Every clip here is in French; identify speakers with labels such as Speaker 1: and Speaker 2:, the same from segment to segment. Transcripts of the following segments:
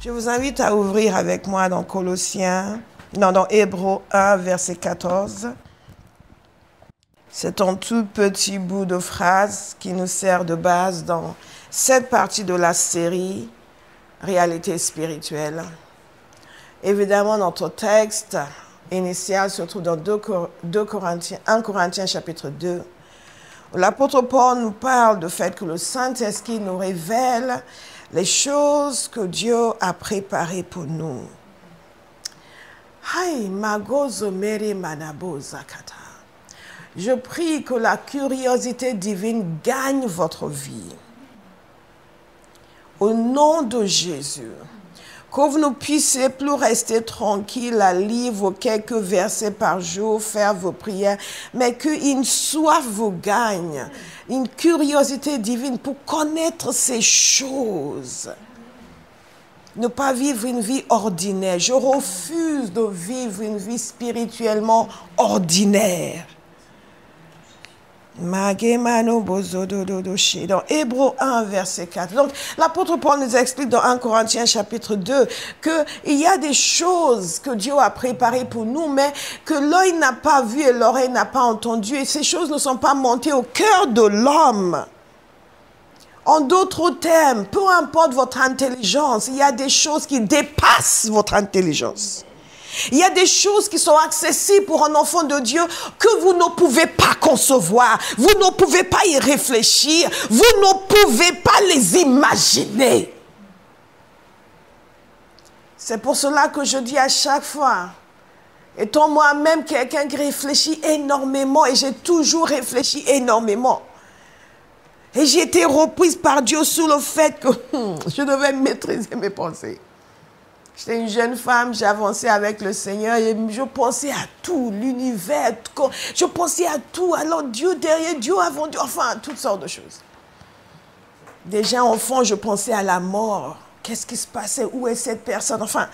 Speaker 1: Je vous invite à ouvrir avec moi dans dans Hébreux 1, verset 14. C'est un tout petit bout de phrase qui nous sert de base dans cette partie de la série Réalité spirituelle. Évidemment, notre texte initial se trouve dans 1 Corinthiens chapitre 2. L'apôtre Paul nous parle du fait que le Saint-Esprit nous révèle les choses que Dieu a préparées pour nous. Je prie que la curiosité divine gagne votre vie. Au nom de Jésus, que vous ne puissiez plus rester tranquille à lire vos quelques versets par jour, faire vos prières, mais qu'une soif vous gagne, une curiosité divine pour connaître ces choses. Ne pas vivre une vie ordinaire. Je refuse de vivre une vie spirituellement ordinaire. Dans Hébreux 1, verset 4. Donc, l'apôtre Paul nous explique dans 1 Corinthiens chapitre 2 qu'il y a des choses que Dieu a préparées pour nous, mais que l'œil n'a pas vu et l'oreille n'a pas entendu. Et ces choses ne sont pas montées au cœur de l'homme. En d'autres termes, peu importe votre intelligence, il y a des choses qui dépassent votre intelligence. Il y a des choses qui sont accessibles pour un enfant de Dieu que vous ne pouvez pas concevoir. Vous ne pouvez pas y réfléchir. Vous ne pouvez pas les imaginer. C'est pour cela que je dis à chaque fois, étant moi-même quelqu'un qui réfléchit énormément, et j'ai toujours réfléchi énormément. Et j'ai été reprise par Dieu sur le fait que je devais maîtriser mes pensées. J'étais une jeune femme, j'avançais avec le Seigneur et je pensais à tout, l'univers, je pensais à tout. Alors Dieu derrière, Dieu avant Dieu, enfin, toutes sortes de choses. Déjà enfant, je pensais à la mort. Qu'est-ce qui se passait? Où est cette personne? Enfin,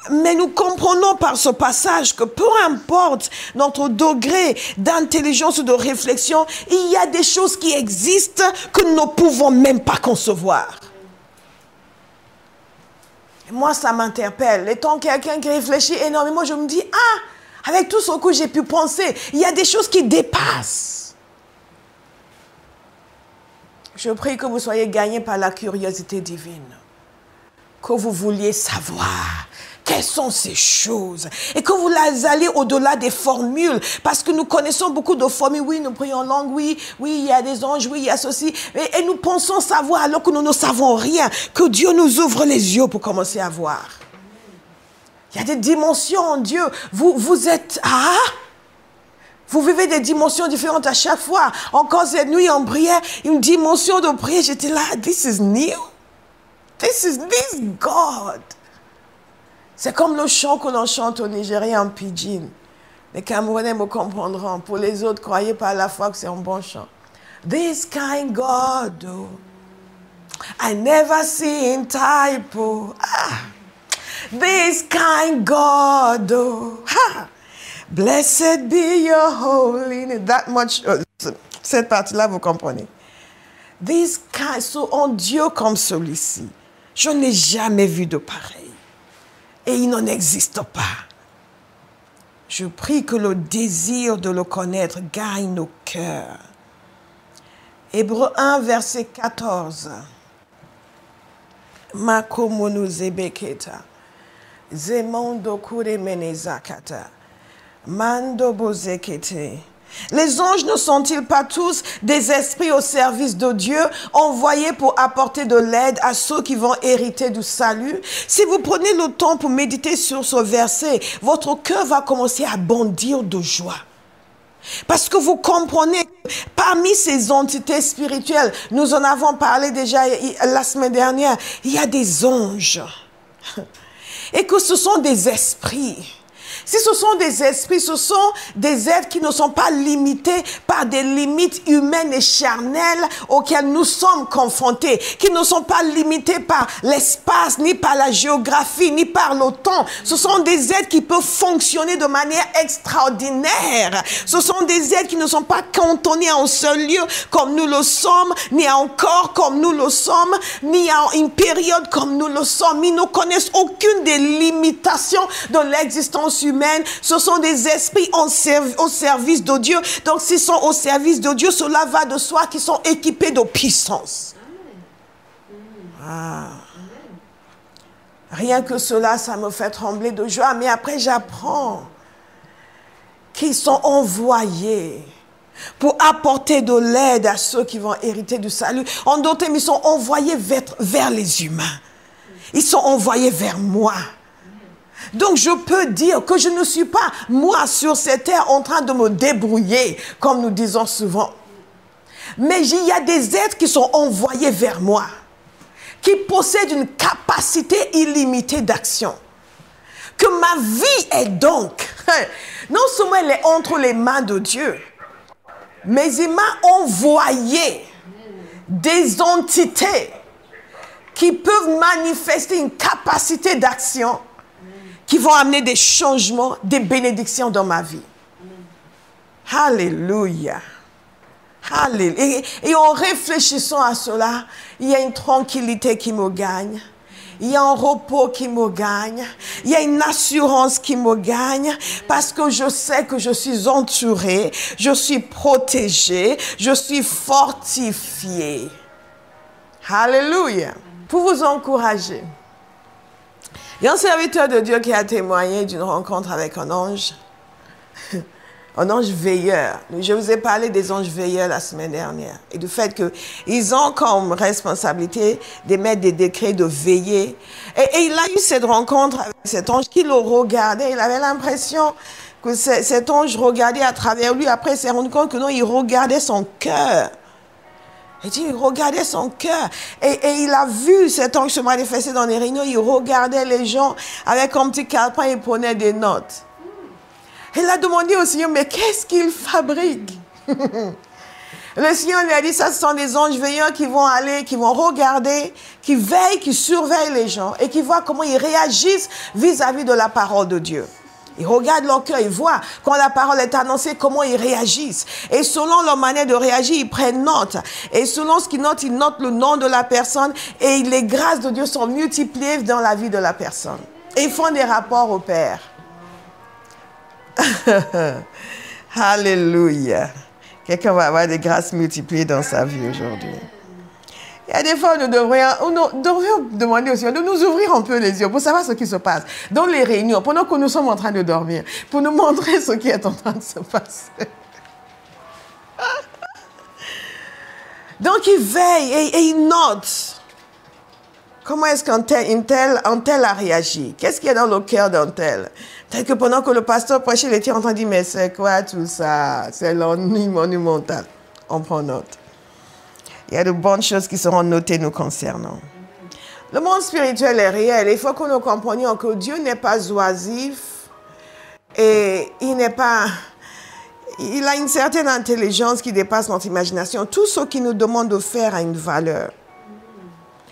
Speaker 1: mais nous comprenons par ce passage que peu importe notre degré d'intelligence ou de réflexion, il y a des choses qui existent que nous ne pouvons même pas concevoir. Et moi, ça m'interpelle. Étant quelqu'un qui réfléchit énormément, je me dis, avec tout ce que j'ai pu penser, il y a des choses qui dépassent. Je prie que vous soyez gagnés par la curiosité divine. Que vous vouliez savoir quelles sont ces choses. Et que vous alliez au-delà des formules. Parce que nous connaissons beaucoup de formules. Oui, nous prions en langue. Oui, il y a des anges. Oui, il y a ceci. Et nous pensons savoir alors que nous ne savons rien. Que Dieu nous ouvre les yeux pour commencer à voir. Il y a des dimensions en Dieu. Vous êtes... Vous vivez des dimensions différentes à chaque fois. Encore cette nuit en prière, une dimension de prière. J'étais là, this is new. This is God. C'est comme le chant que l'on chante au Nigeria en pidgin. Les Camerounais me comprendront. Pour les autres, croyez par la foi que c'est un bon chant. This kind God, oh, I never see in typo. This kind God, oh, blessed be your holy name. That much, cette partie-là, vous comprenez. This kind, un Dieu comme celui-ci, je n'ai jamais vu de pareil. Et il n'en existe pas. Je prie que le désir de le connaître gagne nos cœurs. Hébreux 1, verset 14. Makomono zebeketa. Zemondo kure menezakata. Mando bozekete. Les anges ne sont-ils pas tous des esprits au service de Dieu, envoyés pour apporter de l'aide à ceux qui vont hériter du salut? Si vous prenez le temps pour méditer sur ce verset, votre cœur va commencer à bondir de joie. Parce que vous comprenez que parmi ces entités spirituelles, nous en avons parlé déjà la semaine dernière, il y a des anges. Et que ce sont des esprits Si ce sont des esprits, ce sont des êtres qui ne sont pas limités par des limites humaines et charnelles auxquelles nous sommes confrontés, qui ne sont pas limités par l'espace, ni par la géographie, ni par le temps. Ce sont des êtres qui peuvent fonctionner de manière extraordinaire. Ce sont des êtres qui ne sont pas cantonnés à un seul lieu comme nous le sommes, ni à un corps comme nous le sommes, ni à une période comme nous le sommes. Ils ne connaissent aucune des limitations de l'existence humaine. Ce sont des esprits au service de Dieu. Donc, s'ils sont au service de Dieu, cela va de soi qu'ils sont équipés de puissance. Ah. Rien que cela, ça me fait trembler de joie. Mais après, j'apprends qu'ils sont envoyés pour apporter de l'aide à ceux qui vont hériter du salut. En d'autres termes, ils sont envoyés vers les humains. Ils sont envoyés vers moi. Donc, je peux dire que je ne suis pas, moi, sur cette terre, en train de me débrouiller, comme nous disons souvent. Mais il y a des êtres qui sont envoyés vers moi, qui possèdent une capacité illimitée d'action. Que ma vie est donc, non seulement elle est entre les mains de Dieu, mais il m'a envoyé des entités qui peuvent manifester une capacité d'action qui vont amener des changements, des bénédictions dans ma vie. Alléluia. Alléluia. Et en réfléchissant à cela, il y a une tranquillité qui me gagne. Il y a un repos qui me gagne. Il y a une assurance qui me gagne. Parce que je sais que je suis entourée, je suis protégée, je suis fortifiée. Alléluia. Pour vous encourager. Il y a un serviteur de Dieu qui a témoigné d'une rencontre avec un ange veilleur. Je vous ai parlé des anges veilleurs la semaine dernière et du fait qu'ils ont comme responsabilité d'émettre des décrets de veiller. Et il a eu cette rencontre avec cet ange qui le regardait. Il avait l'impression que cet ange regardait à travers lui. Après, il s'est rendu compte que non, il regardait son cœur. Il regardait son cœur et il a vu cet ange se manifester dans les réunions. Il regardait les gens avec un petit calepin, il prenait des notes. Il a demandé au Seigneur, mais qu'est-ce qu'il fabrique? Le Seigneur lui a dit, ça ce sont des anges veilleurs qui vont aller, qui vont regarder, qui veillent, qui surveillent les gens et qui voient comment ils réagissent vis-à-vis de la parole de Dieu. Ils regardent leur cœur, ils voient quand la parole est annoncée, comment ils réagissent. Et selon leur manière de réagir, ils prennent note. Et selon ce qu'ils notent, ils notent le nom de la personne. Et les grâces de Dieu sont multipliées dans la vie de la personne. Et ils font des rapports au Père. Alléluia. Quelqu'un va avoir des grâces multipliées dans sa vie aujourd'hui. Il y a des fois, nous devrions demander au Seigneur de nous ouvrir un peu les yeux pour savoir ce qui se passe dans les réunions, pendant que nous sommes en train de dormir, pour nous montrer ce qui est en train de se passer. Donc, il veille et il note. Comment est-ce qu'un tel a réagi? Qu'est-ce qu'il y a dans le cœur d'un tel? Tel que pendant que le pasteur prêchait, il était en train de dire, mais c'est quoi tout ça? C'est l'ennui monumental. On prend note. Il y a de bonnes choses qui seront notées nous concernant. Le monde spirituel est réel. Il faut que nous comprenions que Dieu n'est pas oisif et il a une certaine intelligence qui dépasse notre imagination. Tout ce qu'il nous demande de faire a une valeur.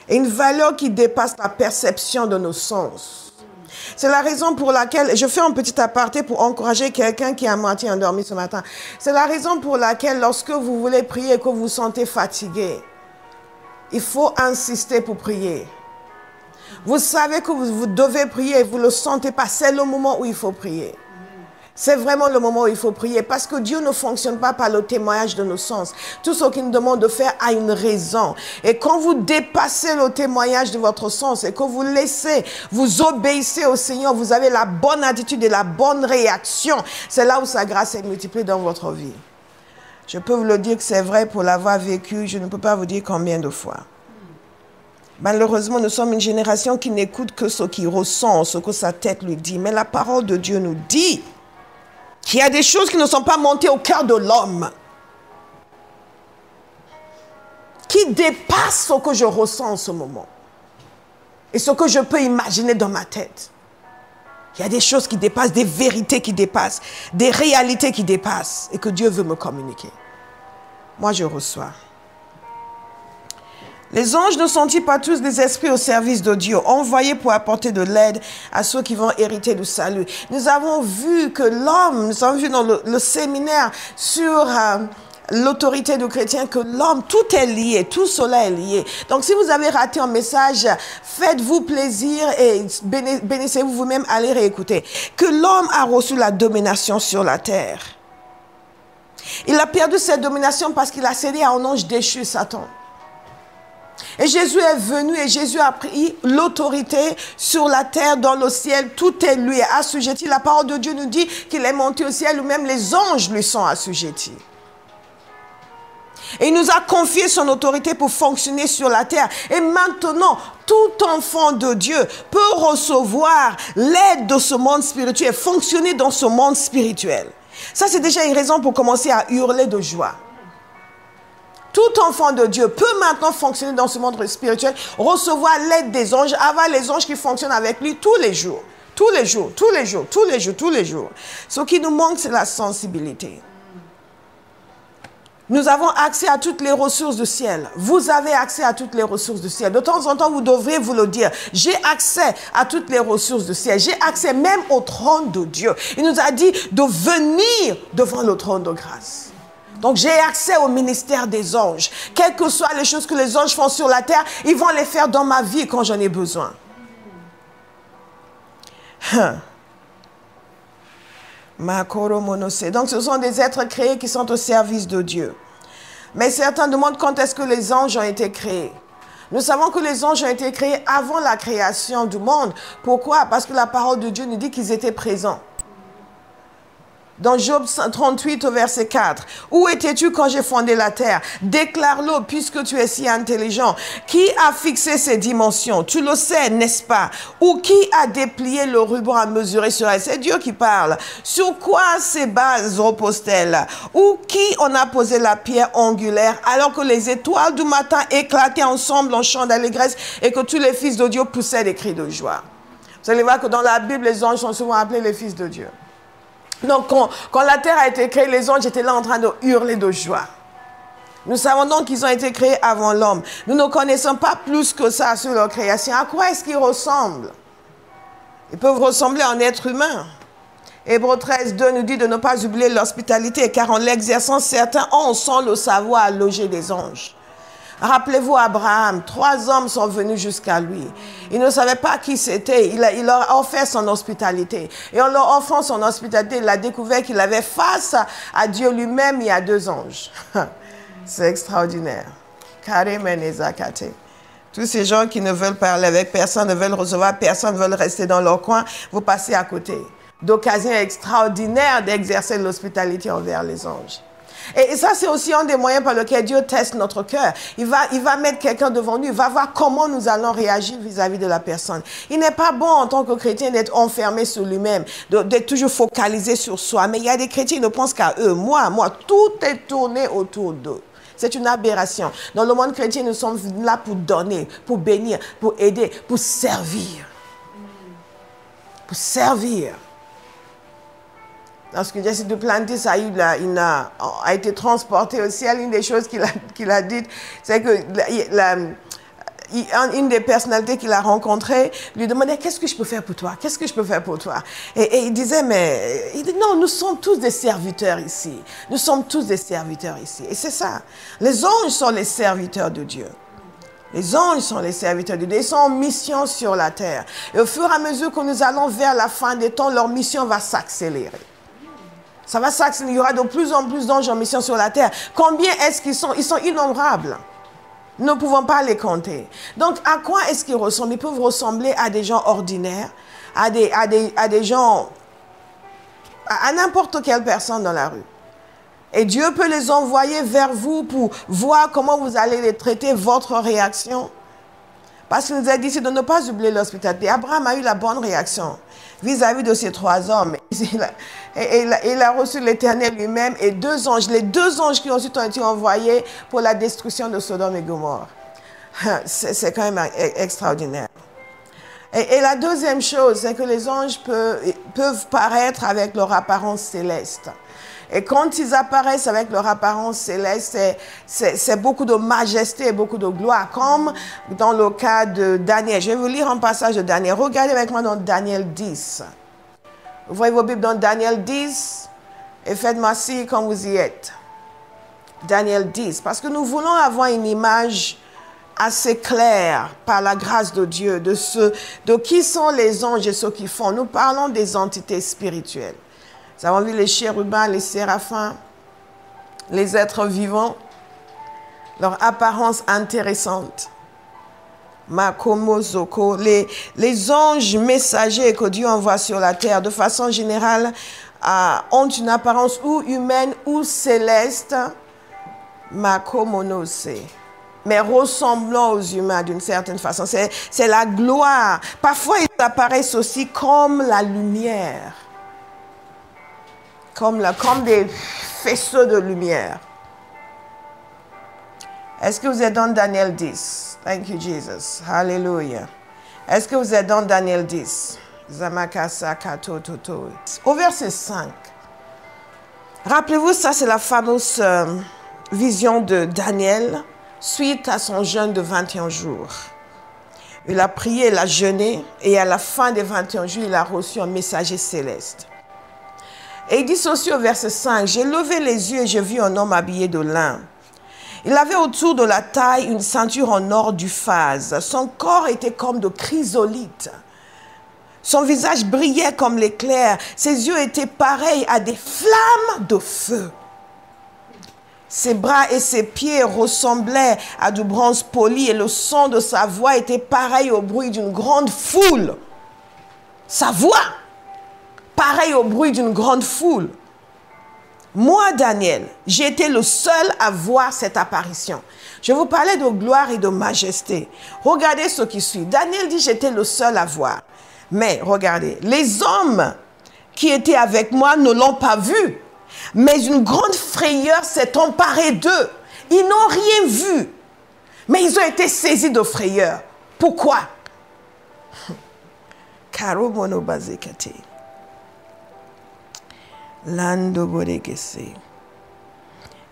Speaker 1: Et une valeur qui dépasse la perception de nos sens. C'est la raison pour laquelle, je fais un petit aparté pour encourager quelqu'un qui est à moitié endormi ce matin. C'est la raison pour laquelle lorsque vous voulez prier et que vous vous sentez fatigué, il faut insister pour prier. Vous savez que vous devez prier et vous ne le sentez pas. C'est le moment où il faut prier. C'est vraiment le moment où il faut prier parce que Dieu ne fonctionne pas par le témoignage de nos sens. Tout ce qu'il nous demande de faire a une raison. Et quand vous dépassez le témoignage de votre sens et que vous laissez, vous obéissez au Seigneur, vous avez la bonne attitude et la bonne réaction. C'est là où sa grâce est multipliée dans votre vie. Je peux vous le dire que c'est vrai pour l'avoir vécu. Je ne peux pas vous dire combien de fois. Malheureusement, nous sommes une génération qui n'écoute que ce qu'il ressent, ce que sa tête lui dit. Mais la parole de Dieu nous dit qu'il y a des choses qui ne sont pas montées au cœur de l'homme, qui dépassent ce que je ressens en ce moment et ce que je peux imaginer dans ma tête. Il y a des choses qui dépassent, des vérités qui dépassent, des réalités qui dépassent et que Dieu veut me communiquer. Moi, je reçois. Les anges ne sont-ils pas tous des esprits au service de Dieu, envoyés pour apporter de l'aide à ceux qui vont hériter du salut? Nous avons vu que l'homme, nous avons vu dans le séminaire sur l'autorité du chrétien, que l'homme, tout est lié, tout cela est lié. Donc si vous avez raté un message, faites-vous plaisir et bénissez-vous vous-même, allez réécouter. Que l'homme a reçu la domination sur la terre. Il a perdu cette domination parce qu'il a cédé à un ange déchu, Satan. Et Jésus est venu et Jésus a pris l'autorité sur la terre, dans le ciel. Tout est lui assujetti. La parole de Dieu nous dit qu'il est monté au ciel où même les anges lui sont assujettis. Et il nous a confié son autorité pour fonctionner sur la terre. Et maintenant, tout enfant de Dieu peut recevoir l'aide de ce monde spirituel, fonctionner dans ce monde spirituel. Ça, c'est déjà une raison pour commencer à hurler de joie. Tout enfant de Dieu peut maintenant fonctionner dans ce monde spirituel, recevoir l'aide des anges, avoir les anges qui fonctionnent avec lui tous les jours. Tous les jours, tous les jours, tous les jours, tous les jours. Ce qui nous manque, c'est la sensibilité. Nous avons accès à toutes les ressources du ciel. Vous avez accès à toutes les ressources du ciel. De temps en temps, vous devrez vous le dire. J'ai accès à toutes les ressources du ciel. J'ai accès même au trône de Dieu. Il nous a dit de venir devant le trône de grâce. Donc, j'ai accès au ministère des anges. Quelles que soient les choses que les anges font sur la terre, ils vont les faire dans ma vie quand j'en ai besoin. Donc, ce sont des êtres créés qui sont au service de Dieu. Mais certains demandent quand est-ce que les anges ont été créés. Nous savons que les anges ont été créés avant la création du monde. Pourquoi? Parce que la parole de Dieu nous dit qu'ils étaient présents. Dans Job 38 au verset 4. Où étais-tu quand j'ai fondé la terre? Déclare-le puisque tu es si intelligent. Qui a fixé ces dimensions? Tu le sais, n'est-ce pas? Ou qui a déplié le ruban à mesurer sur elle? C'est Dieu qui parle. Sur quoi ces bases reposent-elles? Ou qui en a posé la pierre angulaire alors que les étoiles du matin éclataient ensemble en chant d'allégresse et que tous les fils de Dieu poussaient des cris de joie? Vous allez voir que dans la Bible, les anges sont souvent appelés les fils de Dieu. Donc, quand la terre a été créée, les anges étaient là en train de hurler de joie. Nous savons donc qu'ils ont été créés avant l'homme. Nous ne connaissons pas plus que ça sur leur création. À quoi est-ce qu'ils ressemblent? Ils peuvent ressembler à un être humain. Hébreux 13, 2 nous dit de ne pas oublier l'hospitalité, car en l'exerçant, certains ont sans le savoir loger des anges. Rappelez-vous Abraham, 3 hommes sont venus jusqu'à lui. Il ne savait pas qui c'était. Il leur a offert son hospitalité. Et en leur offrant son hospitalité, il a découvert qu'il avait face à Dieu lui-même, il y a 2 anges. C'est extraordinaire. Karemen et Zakate. Tous ces gens qui ne veulent parler avec personne, ne veulent recevoir personne, veulent rester dans leur coin, vous passez à côté d'occasions extraordinaires d'exercer l'hospitalité envers les anges. Et ça, c'est aussi un des moyens par lesquels Dieu teste notre cœur. Il va mettre quelqu'un devant nous, il va voir comment nous allons réagir vis-à-vis de la personne. Il n'est pas bon en tant que chrétien d'être enfermé sur lui-même, d'être toujours focalisé sur soi. Mais il y a des chrétiens qui ne pensent qu'à eux. Moi, tout est tourné autour d'eux. C'est une aberration. Dans le monde chrétien, nous sommes là pour donner, pour bénir, pour aider, pour servir. Pour servir. Lorsque Jesse Duplantis a été transporté au ciel, une des choses qu'il a dites, c'est que une des personnalités qu'il a rencontrées lui demandait « Qu'est-ce que je peux faire pour toi? Qu'est-ce que je peux faire pour toi ?» Et il disait « il dit, non, nous sommes tous des serviteurs ici. Nous sommes tous des serviteurs ici. » Et c'est ça. Les anges sont les serviteurs de Dieu. Les anges sont les serviteurs de Dieu. Ils sont en mission sur la terre. Et au fur et à mesure que nous allons vers la fin des temps, leur mission va s'accélérer. Ça va s'accélérer. Il y aura de plus en plus d'anges en mission sur la terre. Combien est-ce qu'ils sont? Ils sont innombrables. Nous ne pouvons pas les compter. Donc, à quoi est-ce qu'ils ressemblent? Ils peuvent ressembler à des gens ordinaires, à des gens, à n'importe quelle personne dans la rue. Et Dieu peut les envoyer vers vous pour voir comment vous allez les traiter, votre réaction. Parce qu'il nous a dit de ne pas oublier l'hospitalité. Abraham a eu la bonne réaction vis-à-vis de ces 3 hommes. Il a reçu l'Éternel lui-même et 2 anges. Les 2 anges qui ensuite ont été envoyés pour la destruction de Sodome et Gomorrhe. C'est quand même extraordinaire. Et la deuxième chose, c'est que les anges peuvent paraître avec leur apparence céleste. Et quand ils apparaissent avec leur apparence céleste, c'est beaucoup de majesté et beaucoup de gloire, comme dans le cas de Daniel. Je vais vous lire un passage de Daniel. Regardez avec moi dans Daniel 10. Vous voyez vos Bibles dans Daniel 10 et faites-moi signe quand vous y êtes. Daniel 10. Parce que nous voulons avoir une image assez claire par la grâce de Dieu de qui sont les anges et ce qu'ils font. Nous parlons des entités spirituelles. Nous avons vu les chérubins, les séraphins, les êtres vivants, leur apparence intéressante. Makomozoko, les anges messagers que Dieu envoie sur la terre, de façon générale, ont une apparence ou humaine ou céleste, makomonose, mais ressemblant aux humains d'une certaine façon. C'est la gloire. Parfois, ils apparaissent aussi comme la lumière. Comme des faisceaux de lumière. Est-ce que vous êtes dans Daniel 10? Thank you, Jesus. Hallelujah. Est-ce que vous êtes dans Daniel 10? Zamakasa kato toto. Au verset 5. Rappelez-vous, ça c'est la fameuse vision de Daniel suite à son jeûne de 21 jours. Il a prié, il a jeûné et à la fin des 21 jours, il a reçu un messager céleste. Et il dit ceci au verset 5. J'ai levé les yeux et j'ai vu un homme habillé de lin. Il avait autour de la taille une ceinture en or d'Uphaz. Son corps était comme de chrysolite. Son visage brillait comme l'éclair. Ses yeux étaient pareils à des flammes de feu. Ses bras et ses pieds ressemblaient à du bronze poli et le son de sa voix était pareil au bruit d'une grande foule. Sa voix, pareil au bruit d'une grande foule. Moi, Daniel, j'ai été le seul à voir cette apparition. Je vous parlais de gloire et de majesté. Regardez ce qui suit. Daniel dit, j'étais le seul à voir. Mais regardez, les hommes qui étaient avec moi ne l'ont pas vu. Mais une grande frayeur s'est emparée d'eux. Ils n'ont rien vu. Mais ils ont été saisis de frayeur. Pourquoi? Karo monobazekate.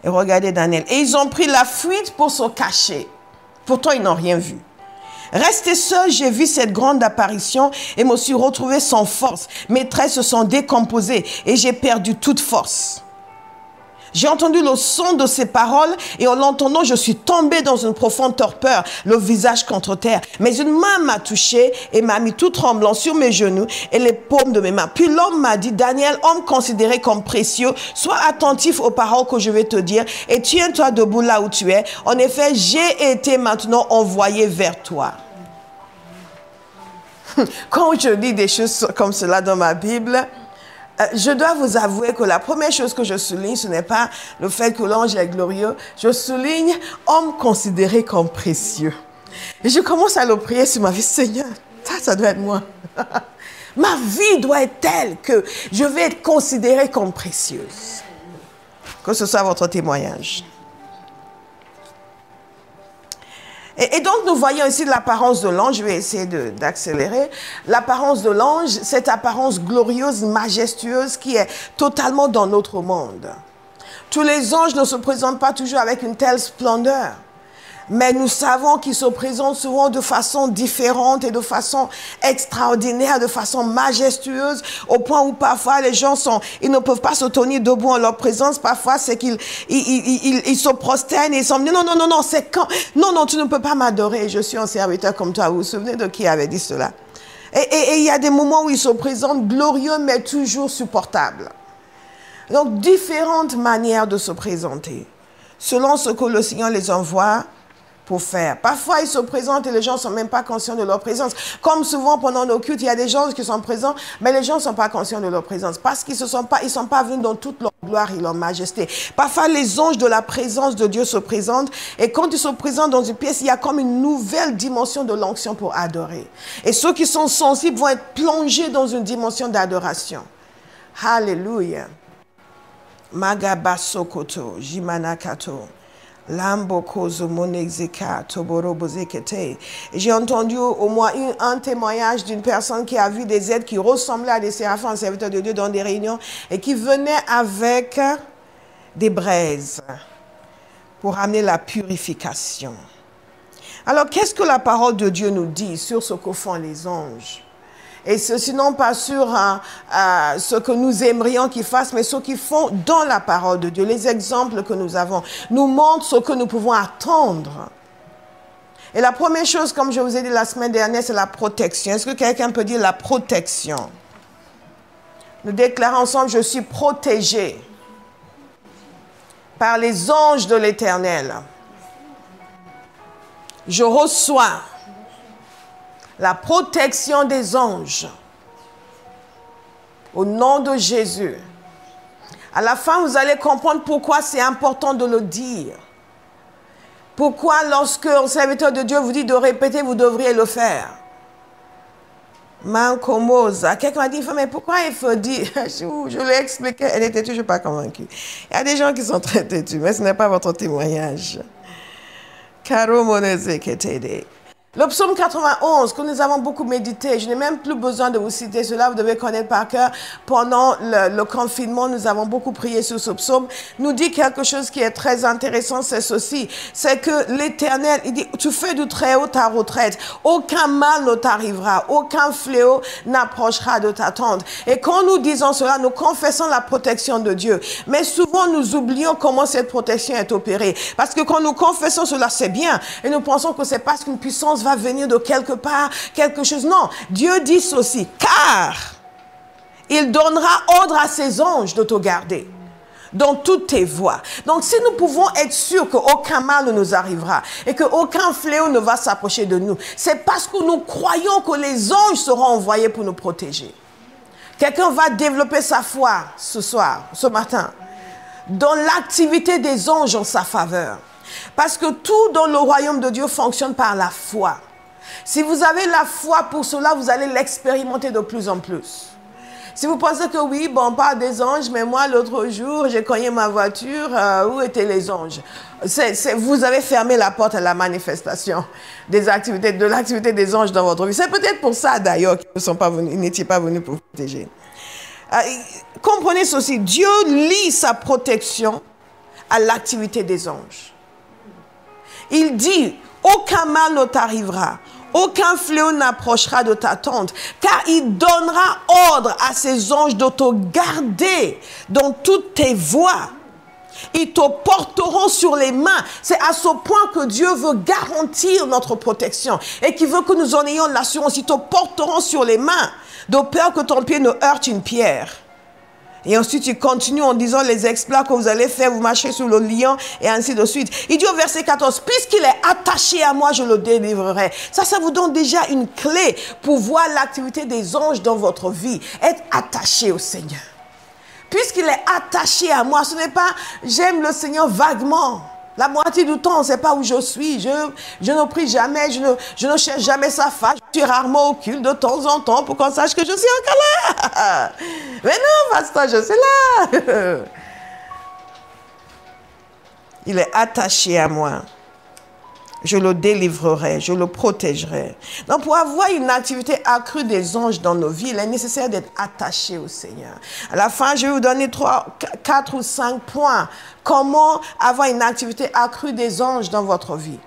Speaker 1: Et regardez Daniel. Et ils ont pris la fuite pour se cacher. Pourtant, ils n'ont rien vu. Resté seul, j'ai vu cette grande apparition et me suis retrouvé sans force. Mes traits se sont décomposés et j'ai perdu toute force. J'ai entendu le son de ses paroles et en l'entendant, je suis tombé dans une profonde torpeur, le visage contre terre. Mais une main m'a touché et m'a mis tout tremblant sur mes genoux et les paumes de mes mains. Puis l'homme m'a dit, Daniel, homme considéré comme précieux, sois attentif aux paroles que je vais te dire et tiens-toi debout là où tu es. En effet, j'ai été maintenant envoyé vers toi. Quand je lis des choses comme cela dans ma Bible, je dois vous avouer que la première chose que je souligne, ce n'est pas le fait que l'ange est glorieux. Je souligne homme considéré comme précieux. Et je commence à le prier sur ma vie. Seigneur, ça doit être moi. Ma vie doit être telle que je vais être considérée comme précieuse. Que ce soit votre témoignage. Et donc, nous voyons ici l'apparence de l'ange. Je vais essayer d'accélérer. L'apparence de l'ange, cette apparence glorieuse, majestueuse qui est totalement dans notre monde. Tous les anges ne se présentent pas toujours avec une telle splendeur. Mais nous savons qu'ils se présentent souvent de façon différente et de façon extraordinaire, de façon majestueuse, au point où parfois les gens ils ne peuvent pas se tenir debout en leur présence. Parfois, c'est qu'ils se prosternent et ils sont dit, non, c'est quand? Non, tu ne peux pas m'adorer, je suis un serviteur comme toi. Vous vous souvenez de qui avait dit cela? Et il y a des moments où ils se présentent glorieux, mais toujours supportables. Donc, différentes manières de se présenter, selon ce que le Seigneur les envoie pour faire. Parfois, ils se présentent et les gens ne sont même pas conscients de leur présence. Comme souvent pendant nos cultes, il y a des gens qui sont présents, mais les gens ne sont pas conscients de leur présence parce qu'ils ne sont pas venus dans toute leur gloire et leur majesté. Parfois, les anges de la présence de Dieu se présentent et quand ils se présentent dans une pièce, il y a comme une nouvelle dimension de l'onction pour adorer. Et ceux qui sont sensibles vont être plongés dans une dimension d'adoration. Alléluia. Magabasokoto, Jimanakato. J'ai entendu au moins un témoignage d'une personne qui a vu des êtres qui ressemblaient à des séraphins, serviteurs de Dieu, dans des réunions et qui venaient avec des braises pour amener la purification. Alors, qu'est-ce que la parole de Dieu nous dit sur ce que font les anges? Et ceci non pas sur ce que nous aimerions qu'ils fassent, mais ce qu'ils font dans la parole de Dieu. Les exemples que nous avons nous montrent ce que nous pouvons attendre. Et la première chose, comme je vous ai dit la semaine dernière, c'est la protection. Est-ce que quelqu'un peut dire la protection? Nous déclarons ensemble, je suis protégé par les anges de l'Éternel. Je reçois la protection des anges. Au nom de Jésus. À la fin, vous allez comprendre pourquoi c'est important de le dire. Pourquoi lorsque un serviteur de Dieu vous dit de répéter, vous devriez le faire. Mancomosa. Quelqu'un m'a dit, mais pourquoi il faut dire? Je l'ai expliqué, elle n'était toujours pas convaincue. Il y a des gens qui sont très têtus, mais ce n'est pas votre témoignage. Caro Monese Ketede. Le psaume 91, que nous avons beaucoup médité, je n'ai même plus besoin de vous citer cela, vous devez connaître par cœur. Pendant le confinement, nous avons beaucoup prié sur ce psaume. Nous dit quelque chose qui est très intéressant, c'est ceci. C'est que l'Éternel, il dit, tu fais du très haut ta retraite. Aucun mal ne t'arrivera, aucun fléau n'approchera de ta tente. Et quand nous disons cela, nous confessons la protection de Dieu. Mais souvent, nous oublions comment cette protection est opérée. Parce que quand nous confessons cela, c'est bien. Et nous pensons que c'est parce qu'une puissance va venir de quelque part, quelque chose. Non, Dieu dit ceci, car il donnera ordre à ses anges de te garder dans toutes tes voies. Donc, si nous pouvons être sûrs qu'aucun mal ne nous arrivera et qu'aucun fléau ne va s'approcher de nous, c'est parce que nous croyons que les anges seront envoyés pour nous protéger. Quelqu'un va développer sa foi ce soir, ce matin, dans l'activité des anges en sa faveur. Parce que tout dans le royaume de Dieu fonctionne par la foi. Si vous avez la foi pour cela, vous allez l'expérimenter de plus en plus. Si vous pensez que oui, bon, on parle des anges, mais moi, l'autre jour, j'ai cogné ma voiture, où étaient les anges? Vous avez fermé la porte à la manifestation de l'activité des anges dans votre vie. C'est peut-être pour ça, d'ailleurs, qu'ils n'étaient pas venus pour vous protéger. Comprenez ceci, Dieu lie sa protection à l'activité des anges. Il dit, aucun mal ne t'arrivera, aucun fléau n'approchera de ta tente, car il donnera ordre à ses anges de te garder dans toutes tes voies. Ils te porteront sur les mains. C'est à ce point que Dieu veut garantir notre protection et qu'il veut que nous en ayons l'assurance. Ils te porteront sur les mains, de peur que ton pied ne heurte une pierre. Et ensuite, il continue en disant les exploits que vous allez faire, vous marchez sur le lion et ainsi de suite. Il dit au verset 14, puisqu'il est attaché à moi, je le délivrerai. Ça vous donne déjà une clé pour voir l'activité des anges dans votre vie. Être attaché au Seigneur. Puisqu'il est attaché à moi, ce n'est pas j'aime le Seigneur vaguement. La moitié du temps, on ne sait pas où je suis. Je ne prie jamais, je ne cherche jamais sa face. Je suis rarement au culte de temps en temps pour qu'on sache que je suis encore là. Mais non, pasteur, je suis là. Il est attaché à moi. Je le délivrerai, je le protégerai. Donc, pour avoir une activité accrue des anges dans nos vies, il est nécessaire d'être attaché au Seigneur. À la fin, je vais vous donner 4 ou 5 points. Comment avoir une activité accrue des anges dans votre vie.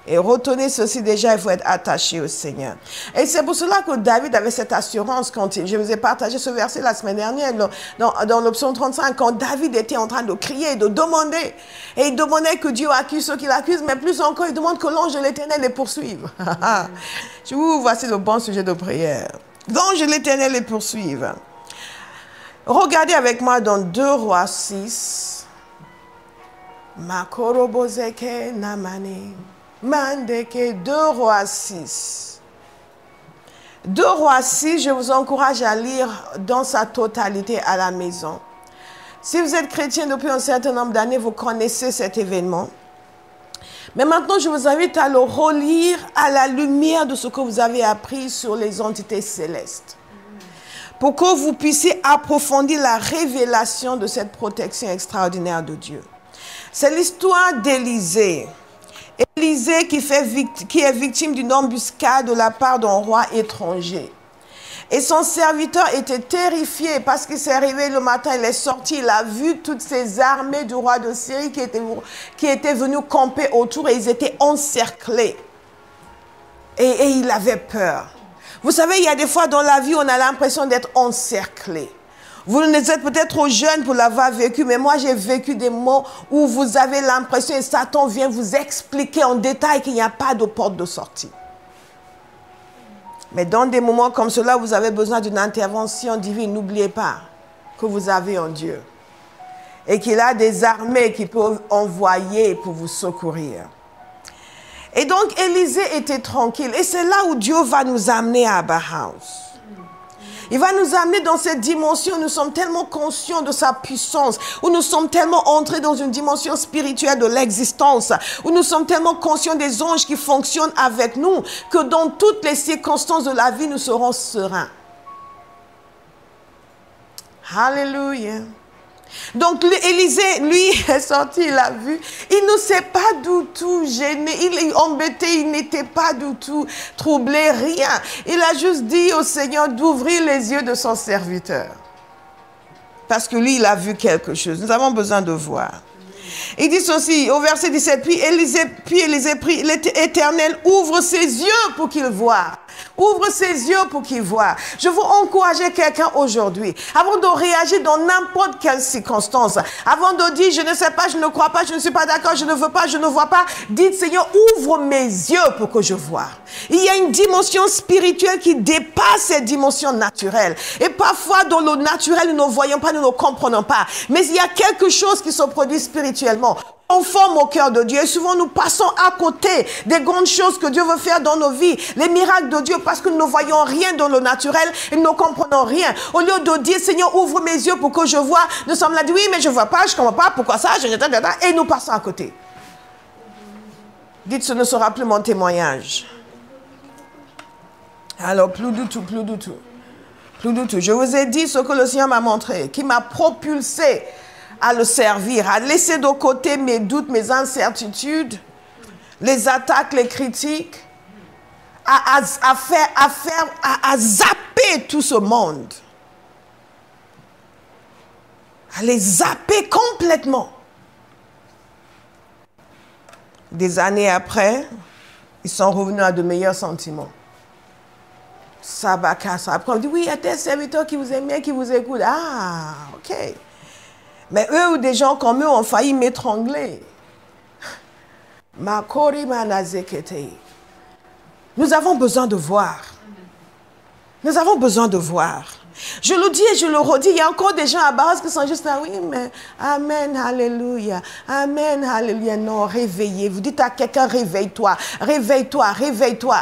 Speaker 1: Et retenez ceci déjà, il faut être attaché au Seigneur. Et c'est pour cela que David avait cette assurance quand je vous ai partagé ce verset la semaine dernière dans le psaume 35, quand David était en train de crier, de demander. Et il demandait que Dieu accuse ceux qui l'accusent, mais plus encore, il demande que l'ange de l'Éternel les poursuive. Voici le bon sujet de prière. L'ange de l'Éternel les poursuive. Regardez avec moi dans 2 Rois 6. Makorobozeke namane. Mandeke, 2 Rois 6. 2 Rois 6, je vous encourage à lire dans sa totalité à la maison. Si vous êtes chrétien depuis un certain nombre d'années, vous connaissez cet événement. Mais maintenant, je vous invite à le relire à la lumière de ce que vous avez appris sur les entités célestes. Pour que vous puissiez approfondir la révélation de cette protection extraordinaire de Dieu. C'est l'histoire d'Élisée. Élisée qui est victime d'une embuscade de la part d'un roi étranger. Et son serviteur était terrifié parce qu'il s'est réveillé le matin, il est sorti, il a vu toutes ces armées du roi de Syrie qui étaient venues camper autour et ils étaient encerclés. Et il avait peur. Vous savez, il y a des fois dans la vie, on a l'impression d'être encerclé. Vous êtes peut-être trop jeune pour l'avoir vécu, mais moi j'ai vécu des moments où vous avez l'impression et Satan vient vous expliquer en détail qu'il n'y a pas de porte de sortie. Mais dans des moments comme cela, vous avez besoin d'une intervention divine. N'oubliez pas que vous avez un Dieu et qu'il a des armées qu'il peut envoyer pour vous secourir. Et donc Élisée était tranquille et c'est là où Dieu va nous amener à Abba House. Il va nous amener dans cette dimension où nous sommes tellement conscients de sa puissance, où nous sommes tellement entrés dans une dimension spirituelle de l'existence, où nous sommes tellement conscients des anges qui fonctionnent avec nous, que dans toutes les circonstances de la vie, nous serons sereins. Alléluia. Donc Élisée, lui, est sorti, il a vu. Il ne s'est pas du tout gêné, il est embêté, il n'était pas du tout troublé, rien. Il a juste dit au Seigneur d'ouvrir les yeux de son serviteur. Parce que lui, il a vu quelque chose. Nous avons besoin de voir. Il dit ceci au verset 17, puis Élisée prie, l'Éternel ouvre ses yeux pour qu'il voie. Ouvre ses yeux pour qu'il voie. Je veux encourager quelqu'un aujourd'hui, avant de réagir dans n'importe quelle circonstance, avant de dire je ne sais pas, je ne crois pas, je ne suis pas d'accord, je ne veux pas, je ne vois pas, dites Seigneur, ouvre mes yeux pour que je voie. Il y a une dimension spirituelle qui dépasse cette dimension naturelle. Et parfois dans le naturel, nous ne voyons pas, nous ne comprenons pas. Mais il y a quelque chose qui se produit spirituellement. On forme au cœur de Dieu et souvent nous passons à côté des grandes choses que Dieu veut faire dans nos vies, les miracles de Dieu parce que nous ne voyons rien dans le naturel et nous ne comprenons rien. Au lieu de dire Seigneur ouvre mes yeux pour que je vois, nous sommes là dit oui mais je ne vois pas, je ne comprends pas, pourquoi ça, et nous passons à côté. Dites ce ne sera plus mon témoignage. Alors plus du tout, plus du tout. Plus du tout. Je vous ai dit ce que le Seigneur m'a montré, qui m'a propulsé à le servir, à laisser de côté mes doutes, mes incertitudes, les attaques, les critiques, à zapper tout ce monde. À les zapper complètement. Des années après, ils sont revenus à de meilleurs sentiments. Sabaka, ça. Après, on dit, oui, il y a des serviteurs qui vous aiment bien, qui vous écoutent. Ah, ok. Mais eux ou des gens comme eux ont failli m'étrangler. Nous avons besoin de voir. Nous avons besoin de voir. Je le dis et je le redis, il y a encore des gens à base qui sont juste là, oui, mais Amen, Alléluia, Amen, Alléluia. Non, réveillez-vous. Dites à quelqu'un, réveille-toi, réveille-toi, réveille-toi.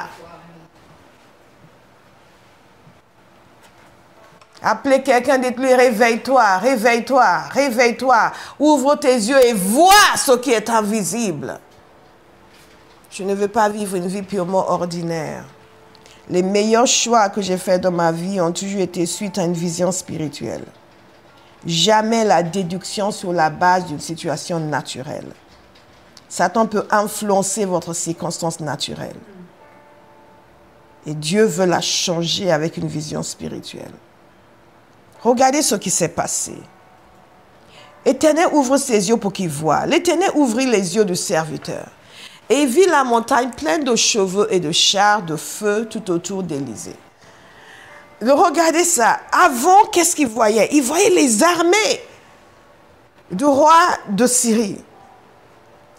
Speaker 1: Appelez quelqu'un, dites-lui, réveille-toi, réveille-toi, réveille-toi. Ouvre tes yeux et vois ce qui est invisible. Je ne veux pas vivre une vie purement ordinaire. Les meilleurs choix que j'ai faits dans ma vie ont toujours été suite à une vision spirituelle. Jamais la déduction sur la base d'une situation naturelle. Satan peut influencer votre circonstance naturelle. Et Dieu veut la changer avec une vision spirituelle. Regardez ce qui s'est passé. L'Éternel ouvre ses yeux pour qu'il voie. L'Éternel ouvrit les yeux du serviteur. Et il vit la montagne pleine de chevaux et de chars de feu tout autour d'Élisée. Regardez ça. Avant, qu'est-ce qu'il voyait? Il voyait les armées du roi de Syrie.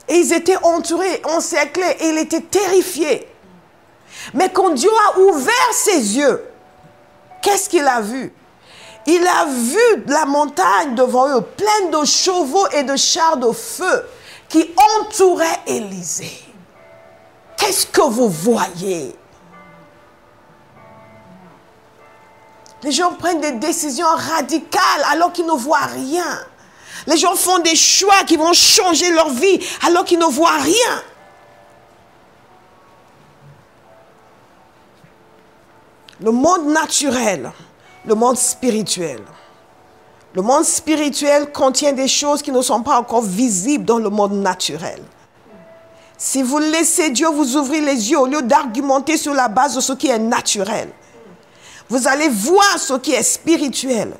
Speaker 1: Et ils étaient entourés, encerclés, et il était terrifié. Mais quand Dieu a ouvert ses yeux, qu'est-ce qu'il a vu? Il a vu la montagne devant eux, pleine de chevaux et de chars de feu qui entouraient Élisée. Qu'est-ce que vous voyez? Les gens prennent des décisions radicales alors qu'ils ne voient rien. Les gens font des choix qui vont changer leur vie alors qu'ils ne voient rien. Le monde naturel, le monde spirituel, Le monde spirituel contient des choses qui ne sont pas encore visibles dans le monde naturel. Si vous laissez Dieu vous ouvrir les yeux, au lieu d'argumenter sur la base de ce qui est naturel, vous allez voir ce qui est spirituel.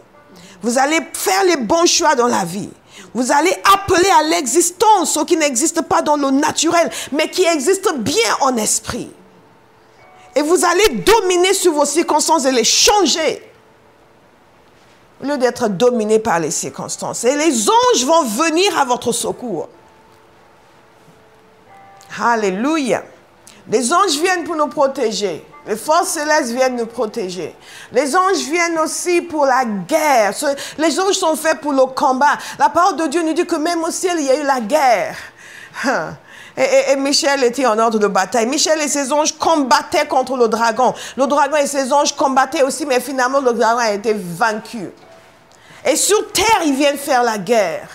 Speaker 1: Vous allez faire les bons choix dans la vie. Vous allez appeler à l'existence ce qui n'existe pas dans le naturel, mais qui existe bien en esprit. Et vous allez dominer sur vos circonstances et les changer. Au lieu d'être dominé par les circonstances. Et les anges vont venir à votre secours. Alléluia. Les anges viennent pour nous protéger. Les forces célestes viennent nous protéger. Les anges viennent aussi pour la guerre. Les anges sont faits pour le combat. La parole de Dieu nous dit que même au ciel, il y a eu la guerre. Et Michel était en ordre de bataille. Michel et ses anges combattaient contre le dragon. Le dragon et ses anges combattaient aussi, mais finalement, le dragon a été vaincu. Et sur terre, ils viennent faire la guerre.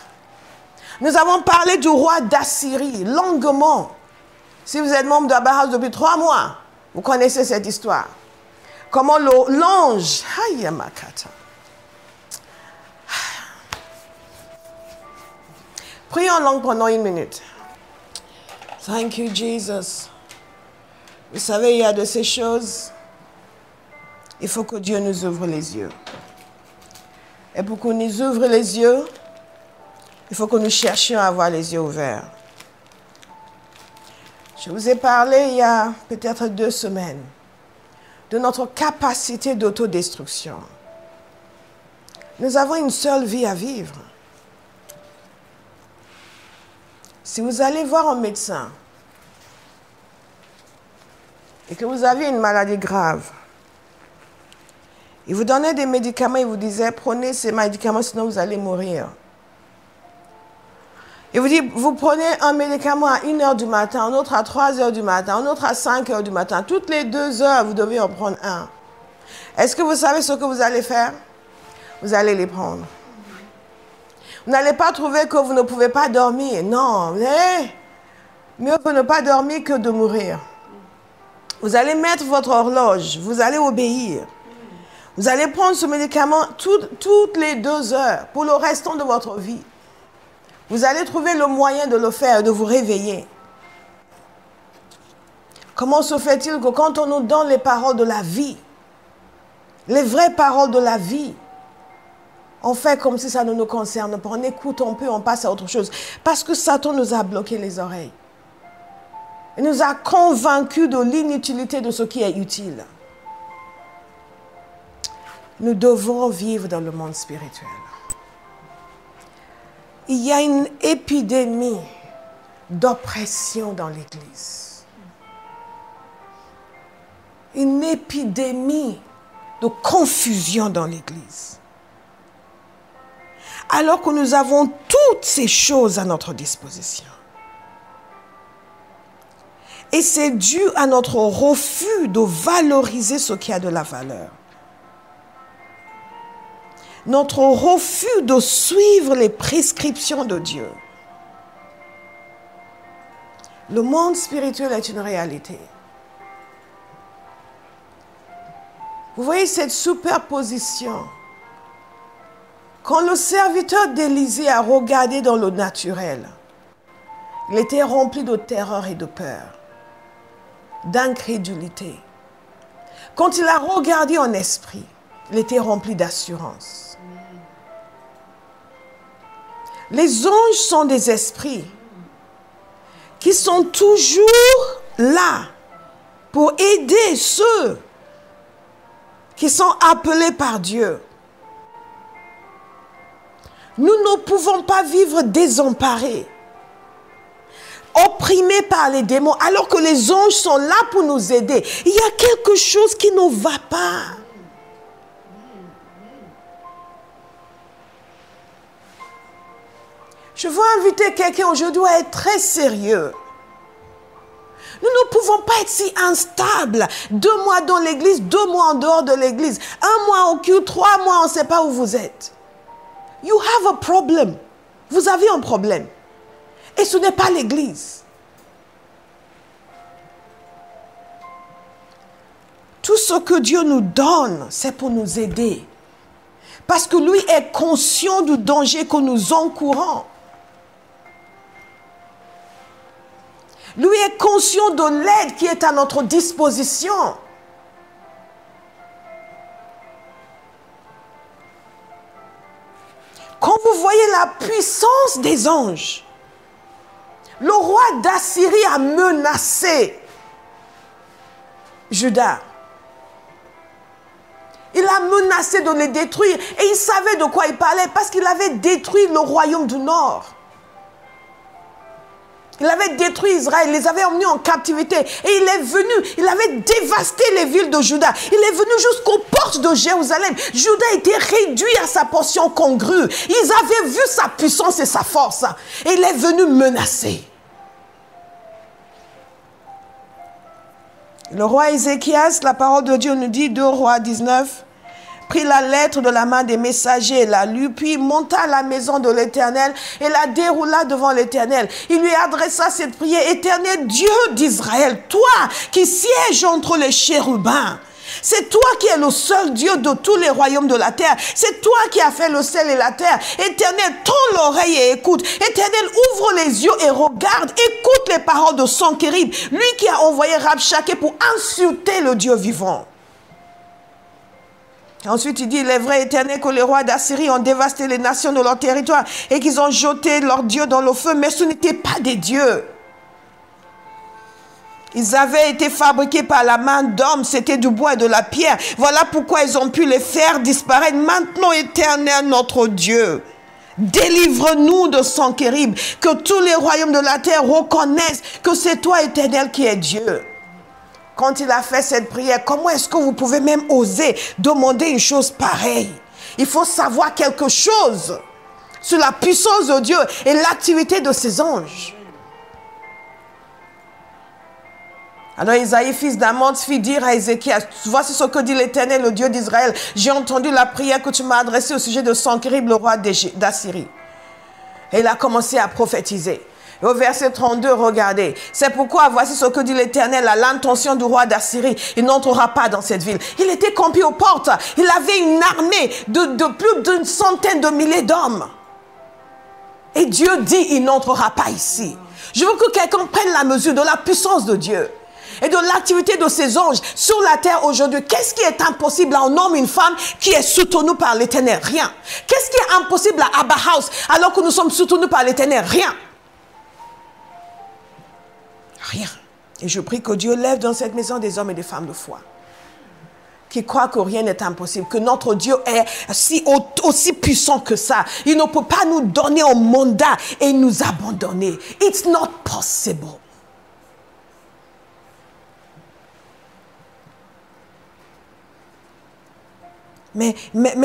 Speaker 1: Nous avons parlé du roi d'Assyrie, longuement. Si vous êtes membre de la House depuis 3 mois, vous connaissez cette histoire. Comment l'ange... Prions en langue pendant 1 minute. Thank you, Jesus. Vous savez, il y a de ces choses, il faut que Dieu nous ouvre les yeux. Et pour qu'on nous ouvre les yeux, il faut que nous cherchions à avoir les yeux ouverts. Je vous ai parlé il y a peut-être 2 semaines de notre capacité d'autodestruction. Nous avons une seule vie à vivre. Si vous allez voir un médecin et que vous avez une maladie grave, il vous donnait des médicaments, il vous disait, prenez ces médicaments, sinon vous allez mourir. Il vous dit, vous prenez un médicament à 1h du matin, un autre à 3h du matin, un autre à 5h du matin. Toutes les 2 heures, vous devez en prendre un. Est-ce que vous savez ce que vous allez faire? Vous allez les prendre. Vous n'allez pas trouver que vous ne pouvez pas dormir. Non, mieux que ne pas dormir que de mourir. Vous allez mettre votre horloge, vous allez obéir. Vous allez prendre ce médicament toutes les 2 heures pour le restant de votre vie. Vous allez trouver le moyen de le faire, de vous réveiller. Comment se fait-il que quand on nous donne les paroles de la vie, les vraies paroles de la vie, on fait comme si ça ne nous concerne pas. On écoute un peu, on passe à autre chose. Parce que Satan nous a bloqué les oreilles. Il nous a convaincus de l'inutilité de ce qui est utile. Nous devons vivre dans le monde spirituel. Il y a une épidémie d'oppression dans l'Église. Une épidémie de confusion dans l'Église. Alors que nous avons toutes ces choses à notre disposition. Et c'est dû à notre refus de valoriser ce qui a de la valeur. Notre refus de suivre les prescriptions de Dieu. Le monde spirituel est une réalité. Vous voyez cette superposition. Quand le serviteur d'Élisée a regardé dans le naturel, il était rempli de terreur et de peur, d'incrédulité. Quand il a regardé en esprit, il était rempli d'assurance. Les anges sont des esprits qui sont toujours là pour aider ceux qui sont appelés par Dieu. Nous ne pouvons pas vivre désemparés, opprimés par les démons, alors que les anges sont là pour nous aider. Il y a quelque chose qui ne va pas. Je veux inviter quelqu'un aujourd'hui à être très sérieux. Nous ne pouvons pas être si instables. 2 mois dans l'église, 2 mois en dehors de l'église. 1 mois au culte, 3 mois, on ne sait pas où vous êtes. You have a problem. Vous avez un problème. Et ce n'est pas l'église. Tout ce que Dieu nous donne, c'est pour nous aider. Parce que lui est conscient du danger que nous encourons. Lui est conscient de l'aide qui est à notre disposition. Quand vous voyez la puissance des anges, le roi d'Assyrie a menacé Juda. Il a menacé de les détruire. Et il savait de quoi il parlait parce qu'il avait détruit le royaume du Nord. Il avait détruit Israël, il les avait emmenés en captivité. Et il est venu, il avait dévasté les villes de Juda. Il est venu jusqu'aux portes de Jérusalem. Juda était réduit à sa portion congrue. Ils avaient vu sa puissance et sa force. Et il est venu menacer. Le roi Ézéchias, la parole de Dieu nous dit, 2 Rois 19, prit la lettre de la main des messagers et la lut, puis monta à la maison de l'Éternel et la déroula devant l'Éternel. Il lui adressa cette prière: Éternel Dieu d'Israël, toi qui sièges entre les chérubins, c'est toi qui es le seul Dieu de tous les royaumes de la terre. C'est toi qui as fait le ciel et la terre. Éternel, tends l'oreille et écoute. Éternel, ouvre les yeux et regarde. Écoute les paroles de Sankérib, lui qui a envoyé Rabshakeh pour insulter le Dieu vivant. Ensuite, il dit: il est vrai, Éternel, que les rois d'Assyrie ont dévasté les nations de leur territoire et qu'ils ont jeté leurs dieux dans le feu, mais ce n'étaient pas des dieux. Ils avaient été fabriqués par la main d'hommes, c'était du bois et de la pierre. Voilà pourquoi ils ont pu les faire disparaître. Maintenant, Éternel, notre Dieu, délivre-nous de Sankérib, que tous les royaumes de la terre reconnaissent que c'est toi, Éternel, qui es Dieu. Quand il a fait cette prière, comment est-ce que vous pouvez même oser demander une chose pareille? Il faut savoir quelque chose sur la puissance de Dieu et l'activité de ses anges. Alors Isaïe, fils d'Amoz, fit dire à Ézéchias: voici ce que dit l'Éternel, le Dieu d'Israël. J'ai entendu la prière que tu m'as adressée au sujet de Sankérib, le roi d'Assyrie. Et il a commencé à prophétiser. Et au verset 32, regardez. C'est pourquoi, voici ce que dit l'Éternel à l'intention du roi d'Assyrie. Il n'entrera pas dans cette ville. Il était campé aux portes. Il avait une armée de plus d'une centaine de milliers d'hommes. Et Dieu dit: il n'entrera pas ici. Je veux que quelqu'un prenne la mesure de la puissance de Dieu et de l'activité de ses anges sur la terre aujourd'hui. Qu'est-ce qui est impossible à un homme, une femme qui est soutenu par l'Éternel? Rien. Qu'est-ce qui est impossible à Abba House alors que nous sommes soutenus par l'Éternel? Rien. Rien. Et je prie que Dieu lève dans cette maison des hommes et des femmes de foi qui croient que rien n'est impossible, que notre Dieu est aussi puissant que ça. Il ne peut pas nous donner un mandat et nous abandonner. It's not possible. Mais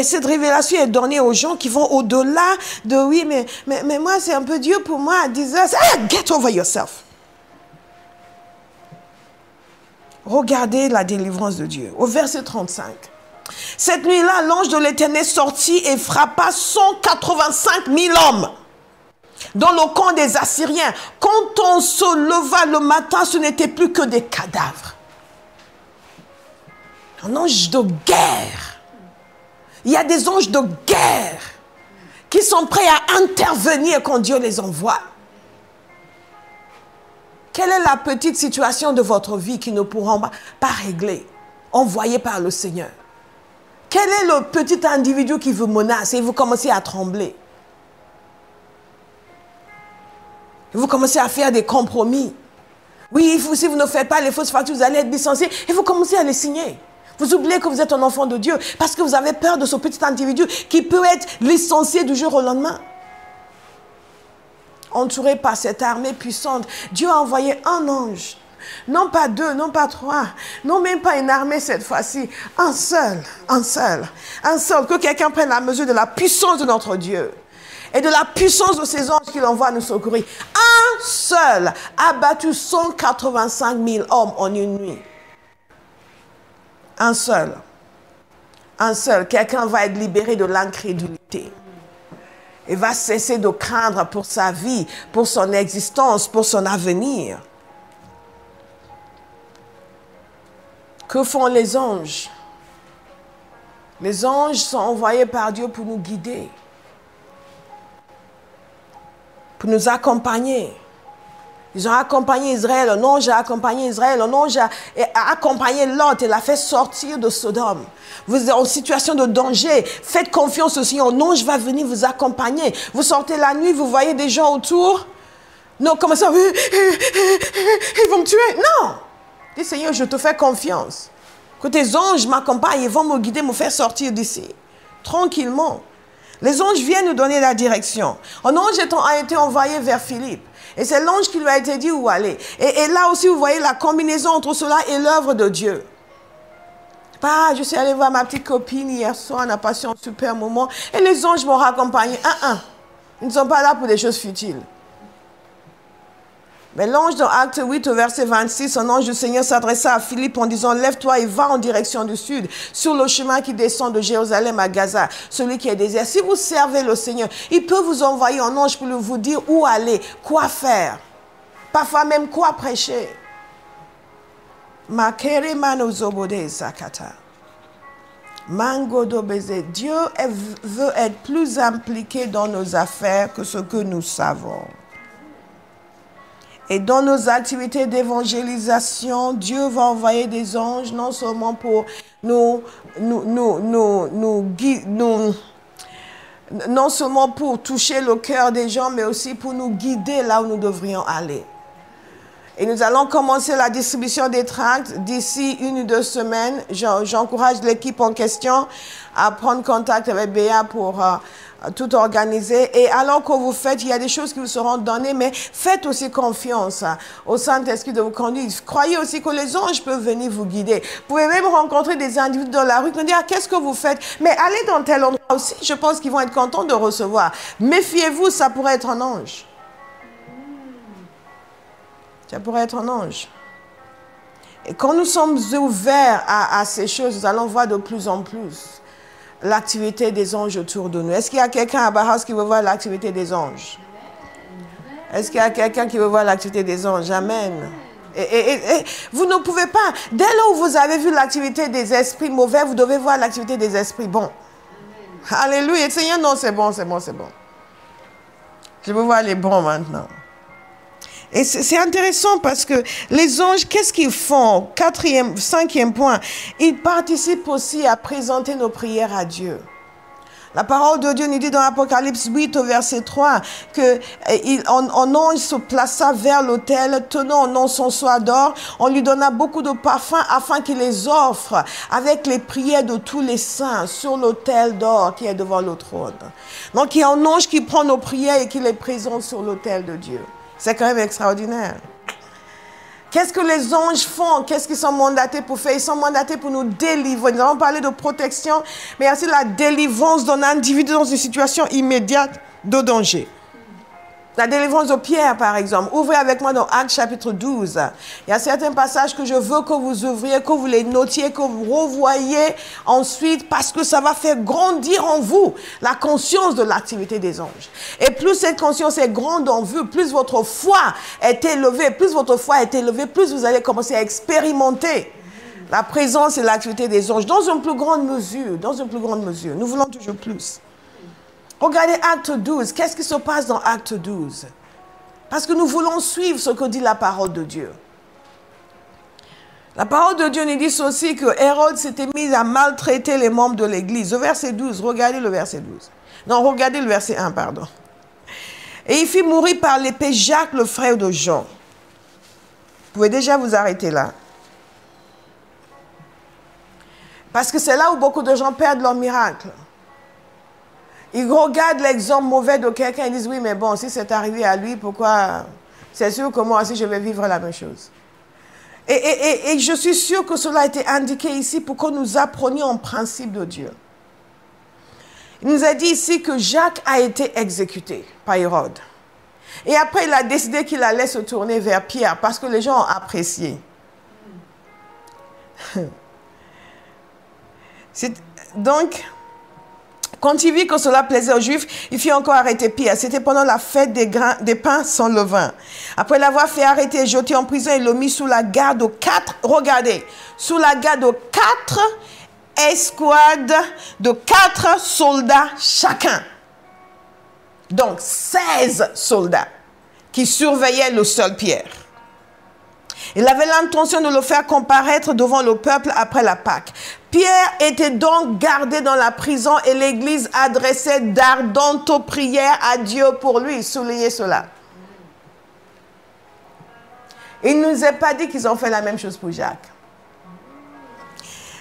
Speaker 1: cette révélation est donnée aux gens qui vont au-delà de oui, mais moi c'est un peu Dieu pour moi à 10 heures. Get over yourself. Regardez la délivrance de Dieu. Au verset 35. Cette nuit-là, l'ange de l'Éternel sortit et frappa 185 000 hommes dans le camp des Assyriens. Quand on se leva le matin, ce n'était plus que des cadavres. Un ange de guerre. Il y a des anges de guerre qui sont prêts à intervenir quand Dieu les envoie. Quelle est la petite situation de votre vie qui ne pourront pas régler, envoyée par le Seigneur? Quel est le petit individu qui vous menace et vous commencez à trembler? Et vous commencez à faire des compromis. Oui, si vous ne faites pas les fausses factures, vous allez être licencié. Et vous commencez à les signer. Vous oubliez que vous êtes un enfant de Dieu parce que vous avez peur de ce petit individu qui peut être licencié du jour au lendemain. Entouré par cette armée puissante, Dieu a envoyé un ange. Non pas 2, non pas 3, non même pas une armée cette fois-ci. Un seul. Que quelqu'un prenne la mesure de la puissance de notre Dieu et de la puissance de ces anges qu'il envoie nous secourir. Un seul a battu 185 000 hommes en une nuit. Un seul. Quelqu'un va être libéré de l'incrédulité. Et va cesser de craindre pour sa vie, pour son existence, pour son avenir. Que font les anges? Les anges sont envoyés par Dieu pour nous guider, pour nous accompagner. Ils ont accompagné Israël, un ange a accompagné Israël, un ange a accompagné Lot et l'a fait sortir de Sodome. Vous êtes en situation de danger, faites confiance au Seigneur, un ange va venir vous accompagner. Vous sortez la nuit, vous voyez des gens autour. Non, comme ça, ils vont me tuer. Non, dis Seigneur, je te fais confiance. Que tes anges m'accompagnent, ils vont me guider, me faire sortir d'ici. Tranquillement. Les anges viennent nous donner la direction. Un ange a été envoyé vers Philippe. Et c'est l'ange qui lui a été dit où aller. Et là aussi, vous voyez la combinaison entre cela et l'œuvre de Dieu. Je suis allée voir ma petite copine hier soir, on a passé un super moment. Et les anges m'ont raccompagné. Ils ne sont pas là pour des choses futiles. Mais l'ange dans Acte 8 au verset 26, un ange du Seigneur s'adressa à Philippe en disant, lève-toi et va en direction du sud, sur le chemin qui descend de Jérusalem à Gaza, celui qui est désert. Si vous servez le Seigneur, il peut vous envoyer un ange pour vous dire où aller, quoi faire, parfois même quoi prêcher. Dieu veut être plus impliqué dans nos affaires que ce que nous savons. Et dans nos activités d'évangélisation, Dieu va envoyer des anges, non seulement pour non seulement pour toucher le cœur des gens, mais aussi pour nous guider là où nous devrions aller. Et nous allons commencer la distribution des tracts d'ici 1 ou 2 semaines. J'encourage l'équipe en question à prendre contact avec Béa pour tout organiser. Et alors que vous faites, il y a des choses qui vous seront données, mais faites aussi confiance au Saint-Esprit de vous conduire. Croyez aussi que les anges peuvent venir vous guider. Vous pouvez même rencontrer des individus dans la rue qui vont dire, qu'est-ce que vous faites? Mais allez dans tel endroit aussi, je pense qu'ils vont être contents de recevoir. Méfiez-vous, ça pourrait être un ange. Ça pourrait être un ange. Et quand nous sommes ouverts à ces choses, nous allons voir de plus en plus l'activité des anges autour de nous. Est-ce qu'il y a quelqu'un à Barras qui veut voir l'activité des anges? Est-ce qu'il y a quelqu'un qui veut voir l'activité des anges? Amen. Et vous ne pouvez pas, dès lors où vous avez vu l'activité des esprits mauvais, vous devez voir l'activité des esprits bons. Alléluia. Seigneur, non, c'est bon, c'est bon, c'est bon. Je veux voir les bons maintenant. Et c'est intéressant parce que les anges, qu'est-ce qu'ils font? 5e point, ils participent aussi à présenter nos prières à Dieu. La parole de Dieu nous dit dans Apocalypse 8 au verset 3 qu'un ange se plaça vers l'autel tenant un encensoir d'or. On lui donna beaucoup de parfums afin qu'il les offre avec les prières de tous les saints sur l'autel d'or qui est devant le trône. Donc il y a un ange qui prend nos prières et qui les présente sur l'autel de Dieu. C'est quand même extraordinaire. Qu'est-ce que les anges font? Qu'est-ce qu'ils sont mandatés pour faire? Ils sont mandatés pour nous délivrer. Nous avons parlé de protection, mais il y a aussi la délivrance d'un individu dans une situation immédiate de danger. La délivrance de Pierre, par exemple. Ouvrez avec moi dans Actes chapitre 12. Il y a certains passages que je veux que vous ouvriez, que vous les notiez, que vous revoyez ensuite, parce que ça va faire grandir en vous la conscience de l'activité des anges. Et plus cette conscience est grande en vous, plus votre foi est élevée, plus vous allez commencer à expérimenter la présence et l'activité des anges dans une plus grande mesure, Nous voulons toujours plus. Regardez Acte 12. Qu'est-ce qui se passe dans Acte 12? Parce que nous voulons suivre ce que dit la parole de Dieu. La parole de Dieu nous dit aussi que Hérode s'était mis à maltraiter les membres de l'Église. Au verset 12, regardez le verset 12. Non, regardez le verset 1, pardon. Et il fit mourir par l'épée Jacques, le frère de Jean. Vous pouvez déjà vous arrêter là. Parce que c'est là où beaucoup de gens perdent leur miracle. Ils regardent l'exemple mauvais de quelqu'un et disent, oui, mais bon, si c'est arrivé à lui, pourquoi? C'est sûr que moi aussi, je vais vivre la même chose. Et je suis sûre que cela a été indiqué ici pour que nous apprenions un principe de Dieu. Il nous a dit ici que Jacques a été exécuté par Hérode. Et après, il a décidé qu'il allait se tourner vers Pierre parce que les gens ont apprécié. Donc, quand il vit que cela plaisait aux Juifs, il fit encore arrêter Pierre. C'était pendant la fête des pains sans levain. Après l'avoir fait arrêter et jeter en prison, il le mit sous la garde de 4, regardez, sous la garde de 4 escouade de 4 soldats chacun. Donc 16 soldats qui surveillaient le seul Pierre. Il avait l'intention de le faire comparaître devant le peuple après la Pâque. Pierre était donc gardé dans la prison et l'Église adressait d'ardentes prières à Dieu pour lui. Soulignez cela. Il ne nous a pas dit qu'ils ont fait la même chose pour Jacques.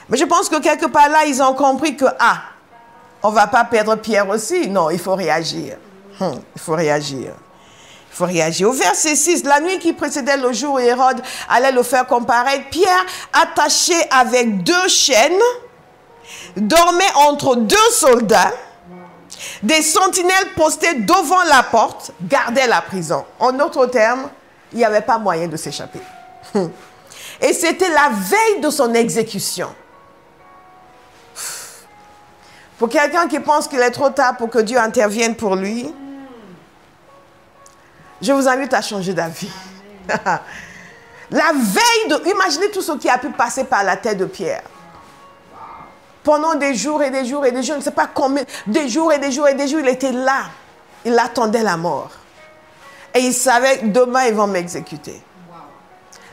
Speaker 1: Mais je pense que quelque part là, ils ont compris que, on ne va pas perdre Pierre aussi. Non, il faut réagir. Il faut réagir. Il faut réagir. Au verset 6, la nuit qui précédait le jour où Hérode allait le faire comparaître, Pierre, attaché avec 2 chaînes, dormait entre 2 soldats. Des sentinelles postées devant la porte gardaient la prison. En d'autres termes, il n'y avait pas moyen de s'échapper. Et c'était la veille de son exécution. Pour quelqu'un qui pense qu'il est trop tard pour que Dieu intervienne pour lui, je vous invite à changer d'avis. La veille de... Imaginez tout ce qui a pu passer par la tête de Pierre. Pendant des jours et des jours et des jours, je ne sais pas combien, des jours et des jours et des jours, il était là. Il attendait la mort. Et il savait que demain, ils vont m'exécuter.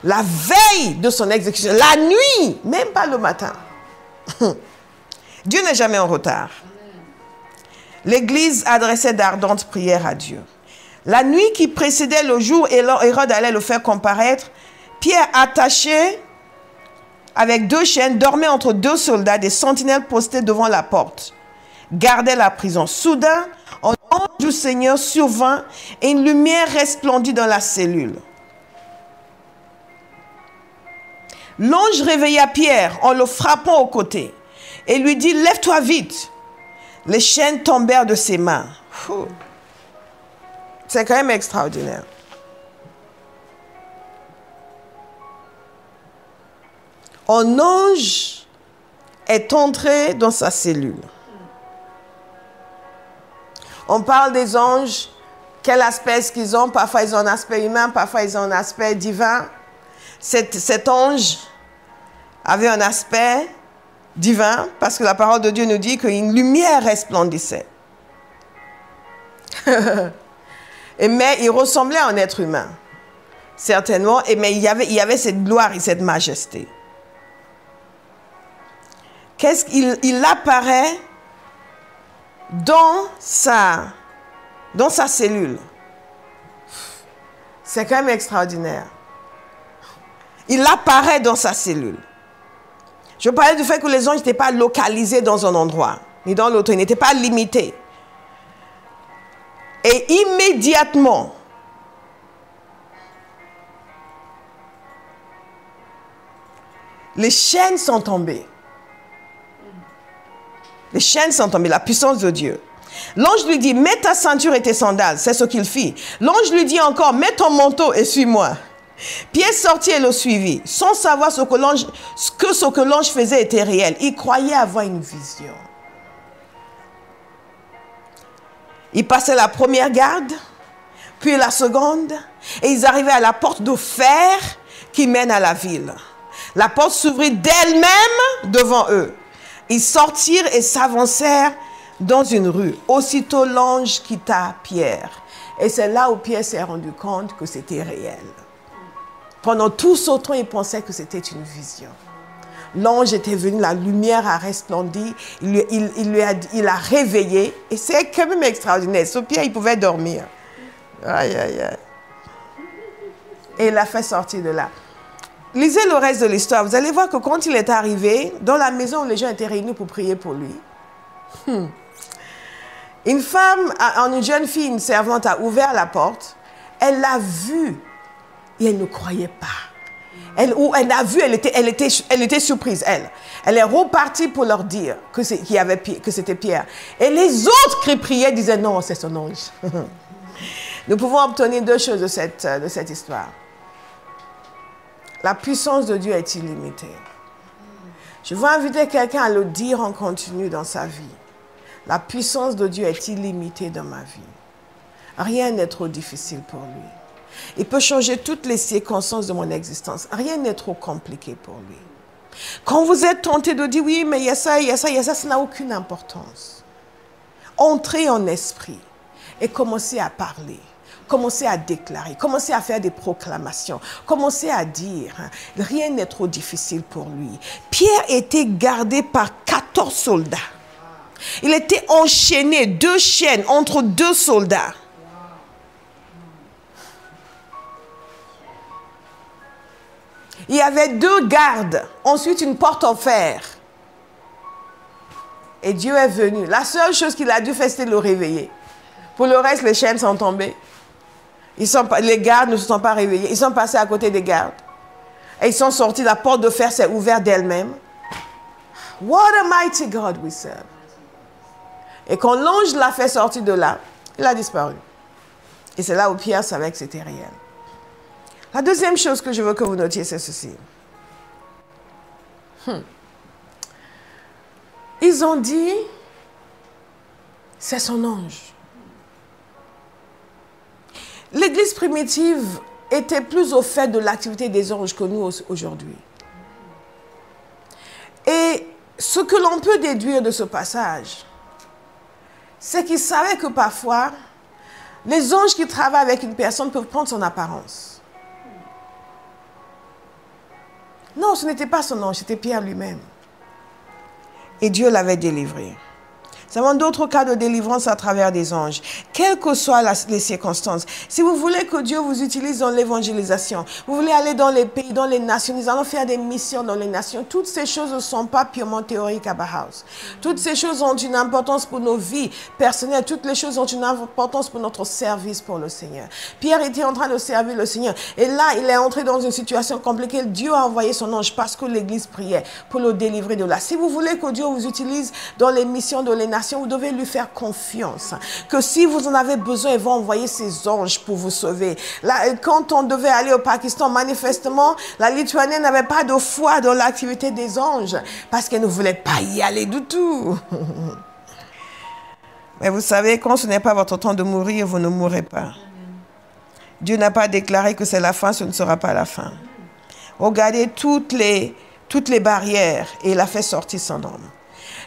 Speaker 1: La veille de son exécution, la nuit, même pas le matin. Dieu n'est jamais en retard. L'Église adressait d'ardentes prières à Dieu. La nuit qui précédait le jour où Hérode allait le faire comparaître, Pierre, attaché avec 2 chaînes, dormait entre 2 soldats, des sentinelles postées devant la porte, gardait la prison. Soudain, un ange du Seigneur survint et une lumière resplendit dans la cellule. L'ange réveilla Pierre en le frappant au côté et lui dit « Lève-toi vite !» Les chaînes tombèrent de ses mains. C'est quand même extraordinaire. Un ange est entré dans sa cellule. On parle des anges, quel aspect est-ce qu'ils ont? Parfois ils ont un aspect humain, parfois ils ont un aspect divin. Cet ange avait un aspect divin parce que la parole de Dieu nous dit qu'une lumière resplendissait. Mais il ressemblait à un être humain, certainement, mais il y avait cette gloire et cette majesté. Il apparaît dans sa cellule. C'est quand même extraordinaire. Il apparaît dans sa cellule. Je parlais du fait que les anges n'étaient pas localisés dans un endroit, ni dans l'autre, ils n'étaient pas limités. Et immédiatement, les chaînes sont tombées. Les chaînes sont tombées, la puissance de Dieu. L'ange lui dit, mets ta ceinture et tes sandales. C'est ce qu'il fit. L'ange lui dit encore, mets ton manteau et suis-moi. Pierre sortit et le suivit, sans savoir ce que l'ange faisait était réel. Il croyait avoir une vision. Ils passaient la première garde, puis la seconde, et ils arrivaient à la porte de fer qui mène à la ville. La porte s'ouvrit d'elle-même devant eux. Ils sortirent et s'avancèrent dans une rue. Aussitôt, l'ange quitta Pierre. Et c'est là où Pierre s'est rendu compte que c'était réel. Pendant tout ce temps, il pensait que c'était une vision. L'ange était venu, la lumière a resplendi, il a réveillé. Et c'est quand même extraordinaire. Ce Pierre, il pouvait dormir. Aïe, aïe, aïe. Et il l'a fait sortir de là. Lisez le reste de l'histoire. Vous allez voir que quand il est arrivé, dans la maison où les gens étaient réunis pour prier pour lui, une femme, une jeune fille, une servante a ouvert la porte. Elle l'a vu et elle ne croyait pas. Elle l'a vu, elle était surprise, Elle est repartie pour leur dire que c'était Pierre. Et les autres qui priaient disaient non, c'est son ange. Nous pouvons obtenir 2 choses de cette histoire. La puissance de Dieu est illimitée. Je veux inviter quelqu'un à le dire en continu dans sa vie. La puissance de Dieu est illimitée dans ma vie. Rien n'est trop difficile pour lui. Il peut changer toutes les circonstances de mon existence. Rien n'est trop compliqué pour lui. Quand vous êtes tenté de dire, oui, mais il y a ça, il y a ça, il y a ça, ça n'a aucune importance. Entrez en esprit et commencez à parler. Commencez à déclarer, commencez à faire des proclamations, commencez à dire, rien n'est trop difficile pour lui. Pierre était gardé par 14 soldats. Il était enchaîné, 2 chaînes entre 2 soldats. Il y avait 2 gardes, ensuite une porte en fer. Et Dieu est venu. La seule chose qu'il a dû faire, c'était le réveiller. Pour le reste, les chaînes sont tombées. Les gardes ne se sont pas réveillés. Ils sont passés à côté des gardes. Et ils sont sortis. La porte de fer s'est ouverte d'elle-même. What a mighty God we serve. Et quand l'ange l'a fait sortir de là, il a disparu. Et c'est là où Pierre savait que c'était réel. La deuxième chose que je veux que vous notiez, c'est ceci. Ils ont dit, c'est son ange. L'Église primitive était plus au fait de l'activité des anges que nous aujourd'hui. Et ce que l'on peut déduire de ce passage, c'est qu'ils savaient que parfois, les anges qui travaillent avec une personne peuvent prendre son apparence. Non, ce n'était pas son ange, c'était Pierre lui-même. Et Dieu l'avait délivré. Nous avons d'autres cas de délivrance à travers des anges. Quelles que soient les circonstances. Si vous voulez que Dieu vous utilise dans l'évangélisation, vous voulez aller dans les pays, dans les nations, nous allons faire des missions dans les nations. Toutes ces choses ne sont pas purement théoriques à Bauhaus. Toutes ces choses ont une importance pour nos vies personnelles. Toutes les choses ont une importance pour notre service pour le Seigneur. Pierre était en train de servir le Seigneur. Et là, il est entré dans une situation compliquée. Dieu a envoyé son ange parce que l'Église priait pour le délivrer de là. Si vous voulez que Dieu vous utilise dans les missions de les nations, vous devez lui faire confiance. Que si vous en avez besoin, il va envoyer ses anges pour vous sauver. Là, quand on devait aller au Pakistan, manifestement, la Lituanie n'avait pas de foi dans l'activité des anges parce qu'elle ne voulait pas y aller du tout. Mais vous savez, quand ce n'est pas votre temps de mourir, vous ne mourrez pas. Dieu n'a pas déclaré que c'est la fin, ce ne sera pas la fin. Regardez toutes les barrières et il a fait sortir son homme.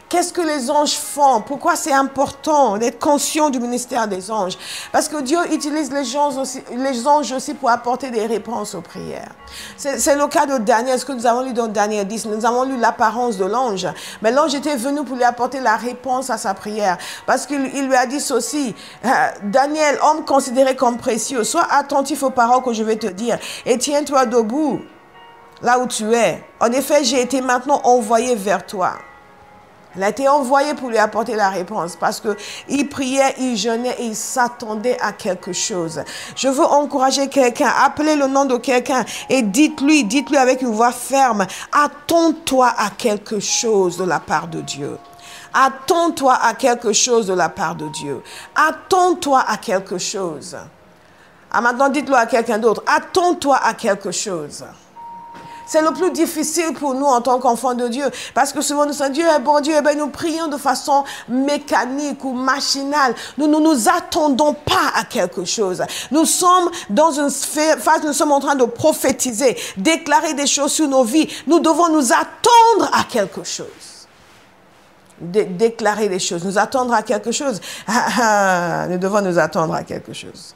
Speaker 1: Qu'est-ce que les anges font? Pourquoi c'est important d'être conscient du ministère des anges? Parce que Dieu utilise les anges aussi pour apporter des réponses aux prières. C'est le cas de Daniel, ce que nous avons lu dans Daniel 10. Nous avons lu l'apparence de l'ange. Mais l'ange était venu pour lui apporter la réponse à sa prière. Parce qu'il lui a dit ceci, Daniel, homme considéré comme précieux, sois attentif aux paroles que je vais te dire et tiens-toi debout là où tu es. En effet, j'ai été maintenant envoyé vers toi. Il a été envoyé pour lui apporter la réponse parce qu'il priait, il jeûnait et il s'attendait à quelque chose. Je veux encourager quelqu'un, appelez le nom de quelqu'un et dites-lui avec une voix ferme, attends-toi à quelque chose de la part de Dieu. Attends-toi à quelque chose de la part de Dieu. Attends-toi à quelque chose. Ah, maintenant, dites-le à quelqu'un d'autre. Attends-toi à quelque chose. C'est le plus difficile pour nous en tant qu'enfants de Dieu. Parce que souvent nous sommes Dieu est bon, Dieu est bon. Nous prions de façon mécanique ou machinale. Nous ne nous attendons pas à quelque chose. Nous sommes dans une phase, nous sommes en train de prophétiser, déclarer des choses sur nos vies. Nous devons nous attendre à quelque chose. Déclarer des choses, nous attendre à quelque chose. Nous devons nous attendre à quelque chose.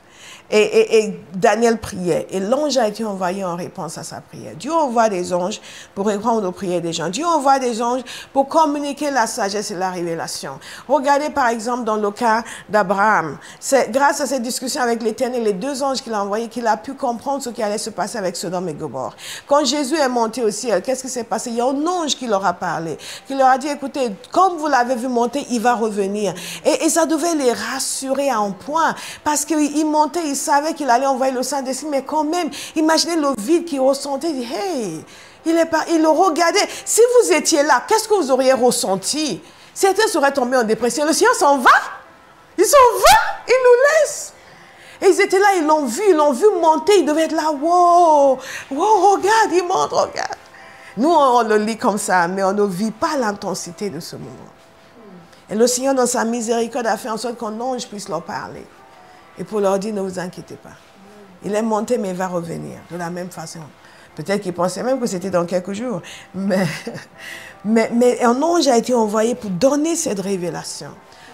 Speaker 1: Et Daniel priait. Et l'ange a été envoyé en réponse à sa prière. Dieu envoie des anges pour répondre aux prières des gens. Dieu envoie des anges pour communiquer la sagesse et la révélation. Regardez par exemple dans le cas d'Abraham. C'est grâce à cette discussion avec l'Éternel, les 2 anges qu'il a envoyés, qu'il a pu comprendre ce qui allait se passer avec Sodome et Gomorrhe. Quand Jésus est monté au ciel, qu'est-ce qui s'est passé? Il y a un ange qui leur a parlé, qui leur a dit, écoutez, comme vous l'avez vu monter, il va revenir. Et ça devait les rassurer à un point, parce qu'il montait, il savait qu'il allait envoyer le Saint-Esprit, mais quand même, imaginez le vide qu'il ressentait. Il dit, hey, il le regardait. Si vous étiez là, qu'est-ce que vous auriez ressenti? Certains seraient tombés en dépression. Le Seigneur s'en va. Il s'en va. Il nous laisse. Et ils étaient là, ils l'ont vu monter. Ils devaient être là. Wow, wow, regarde, il monte, regarde. Nous, on le lit comme ça, mais on ne vit pas l'intensité de ce moment. Et le Seigneur, dans sa miséricorde, a fait en sorte qu'un ange puisse leur parler. Et pour leur dire, ne vous inquiétez pas. Il est monté, mais il va revenir de la même façon. Peut-être qu'ils pensaient même que c'était dans quelques jours. Mais un ange a été envoyé pour donner cette révélation.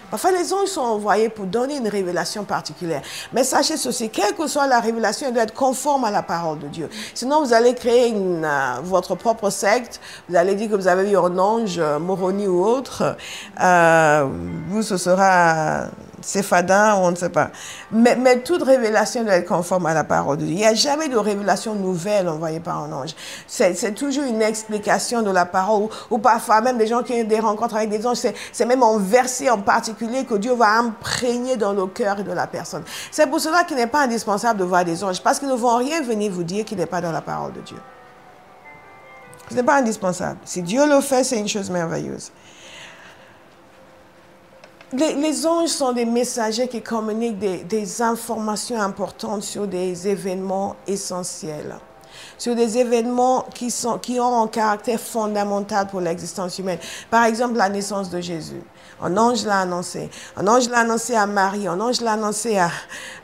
Speaker 1: Parfois, les anges sont envoyés pour donner une révélation particulière. Mais sachez ceci, quelle que soit la révélation, elle doit être conforme à la parole de Dieu. Sinon, vous allez créer votre propre secte. Vous allez dire que vous avez eu un ange, Moroni ou autre. Vous, ce sera Séphadin, on ne sait pas. Mais toute révélation doit être conforme à la parole de Dieu. Il n'y a jamais de révélation nouvelle envoyée par un ange. C'est toujours une explication de la parole. Ou parfois, même des gens qui ont des rencontres avec des anges, c'est même un verset en particulier que Dieu va imprégner dans le cœur de la personne. C'est pour cela qu'il n'est pas indispensable de voir des anges, parce qu'ils ne vont rien venir vous dire qui n'est pas dans la parole de Dieu. Ce n'est pas indispensable. Si Dieu le fait, c'est une chose merveilleuse. Les anges sont des messagers qui communiquent des informations importantes sur des événements essentiels, sur des événements qui ont un caractère fondamental pour l'existence humaine. Par exemple, la naissance de Jésus. Un ange l'a annoncé. Un ange l'a annoncé à Marie. Un ange l'a annoncé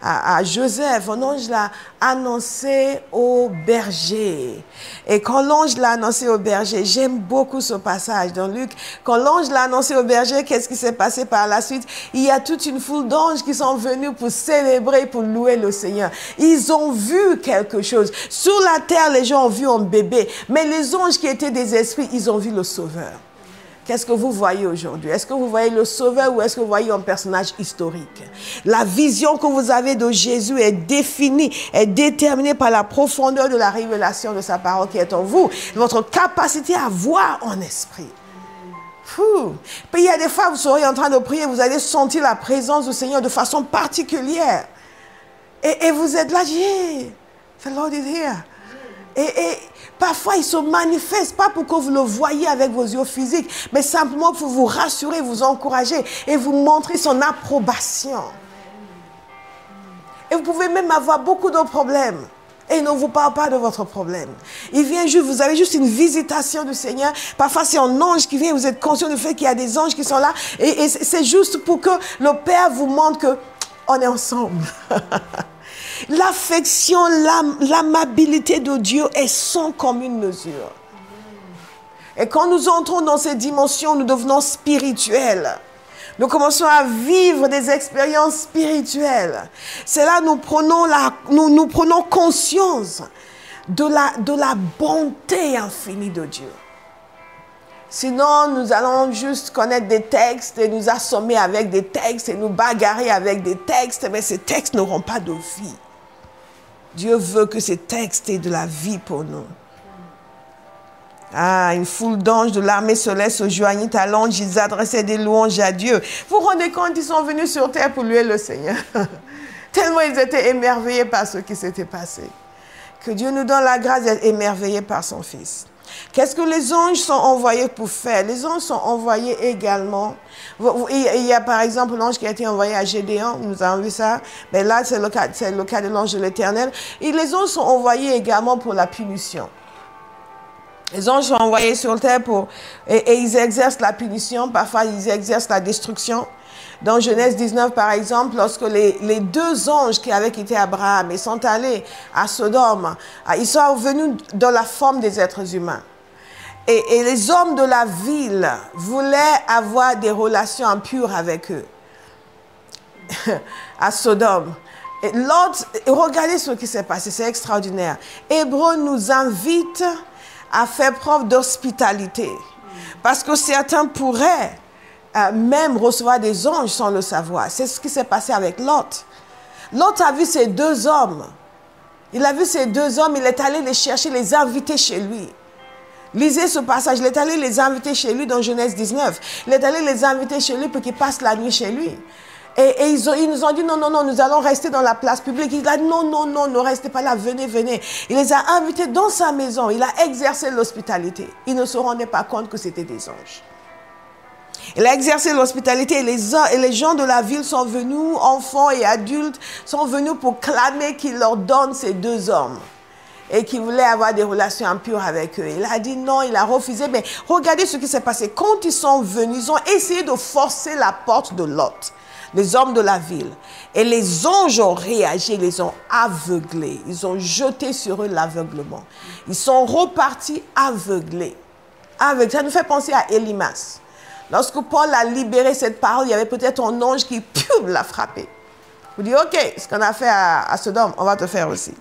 Speaker 1: à Joseph. Un ange l'a annoncé au berger. Et quand l'ange l'a annoncé au berger, j'aime beaucoup ce passage dans Luc. Quand l'ange l'a annoncé au berger, qu'est-ce qui s'est passé par la suite? Il y a toute une foule d'anges qui sont venus pour célébrer, pour louer le Seigneur. Ils ont vu quelque chose. Sur la terre, les gens ont vu un bébé. Mais les anges qui étaient des esprits, ils ont vu le Sauveur. Qu'est-ce que vous voyez aujourd'hui? Est-ce que vous voyez le Sauveur ou est-ce que vous voyez un personnage historique? La vision que vous avez de Jésus est définie, est déterminée par la profondeur de la révélation de sa parole qui est en vous. Votre capacité à voir en esprit. Puis il y a des fois, vous serez en train de prier, vous allez sentir la présence du Seigneur de façon particulière. Et vous êtes là, yeah, the Lord is here. Et parfois, il se manifeste, pas pour que vous le voyez avec vos yeux physiques, mais simplement pour vous rassurer, vous encourager et vous montrer son approbation. Et vous pouvez même avoir beaucoup de problèmes. Et il ne vous parle pas de votre problème. Il vient juste, vous avez juste une visitation du Seigneur. Parfois, c'est un ange qui vient, vous êtes conscient du fait qu'il y a des anges qui sont là. Et c'est juste pour que le Père vous montre qu'on est ensemble. L'affection, l'amabilité de Dieu est sans commune mesure. Et quand nous entrons dans ces dimensions, nous devenons spirituels. Nous commençons à vivre des expériences spirituelles. C'est là que nous prenons conscience de la bonté infinie de Dieu. Sinon, nous allons juste connaître des textes et nous assommer avec des textes et nous bagarrer avec des textes, mais ces textes n'auront pas de vie. Dieu veut que ces textes aient de la vie pour nous. Ah, une foule d'anges de l'armée céleste se joignit à l'ange, ils adressaient des louanges à Dieu. Vous vous rendez compte, ils sont venus sur terre pour louer le Seigneur. Tellement ils étaient émerveillés par ce qui s'était passé. Que Dieu nous donne la grâce d'être émerveillés par son Fils. Qu'est-ce que les anges sont envoyés pour faire? Les anges sont envoyés également. Il y a par exemple l'ange qui a été envoyé à Gédéon, nous avons vu ça. Mais là, c'est le cas de l'ange de l'Éternel. Et les anges sont envoyés également pour la punition. Les anges sont envoyés sur terre et ils exercent la punition. Parfois, ils exercent la destruction. Dans Genèse 19, par exemple, lorsque les deux anges qui avaient quitté Abraham et sont allés à Sodome, ils sont venus dans la forme des êtres humains. Et les hommes de la ville voulaient avoir des relations impures avec eux. À Sodome. Et Lot, regardez ce qui s'est passé, c'est extraordinaire. Hébreu nous invite à faire preuve d'hospitalité. Parce que certains pourraient même recevoir des anges sans le savoir. C'est ce qui s'est passé avec Lot. Lot a vu ces deux hommes. Il a vu ces deux hommes, il est allé les chercher, les inviter chez lui. Lisez ce passage, il est allé les inviter chez lui dans Genèse 19. Il est allé les inviter chez lui pour qu'ils passent la nuit chez lui. Et ils nous ont dit, non, nous allons rester dans la place publique. Il a dit, non, ne restez pas là, venez. Il les a invités dans sa maison. Il a exercé l'hospitalité. Ils ne se rendaient pas compte que c'était des anges. Il a exercé l'hospitalité et les gens de la ville sont venus, enfants et adultes, sont venus pour clamer qu'il leur donne ces deux hommes et qu'il voulait avoir des relations impures avec eux. Il a dit non, il a refusé. Mais regardez ce qui s'est passé. Quand ils sont venus, ils ont essayé de forcer la porte de Lot. les hommes de la ville. Et les anges ont réagi, ils les ont aveuglés. Ils ont jeté sur eux l'aveuglement. Ils sont repartis aveuglés. Ça nous fait penser à Élimas. Lorsque Paul a libéré cette parole, il y avait peut-être un ange qui l'a frappé. Vous dites, ok, ce qu'on a fait à Sodome, on va te faire aussi.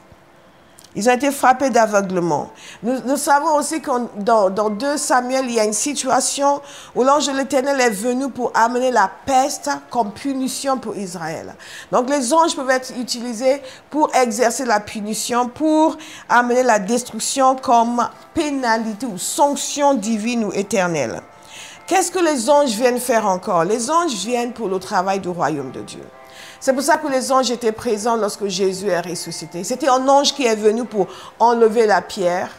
Speaker 1: Ils ont été frappés d'aveuglement. Nous savons aussi que dans 2 Samuel, il y a une situation où l'ange de l'Éternel est venu pour amener la peste comme punition pour Israël. Donc les anges peuvent être utilisés pour exercer la punition, pour amener la destruction comme pénalité ou sanction divine ou éternelle. Qu'est-ce que les anges viennent faire encore? Les anges viennent pour le travail du royaume de Dieu. C'est pour ça que les anges étaient présents lorsque Jésus est ressuscité. C'était un ange qui est venu pour enlever la pierre.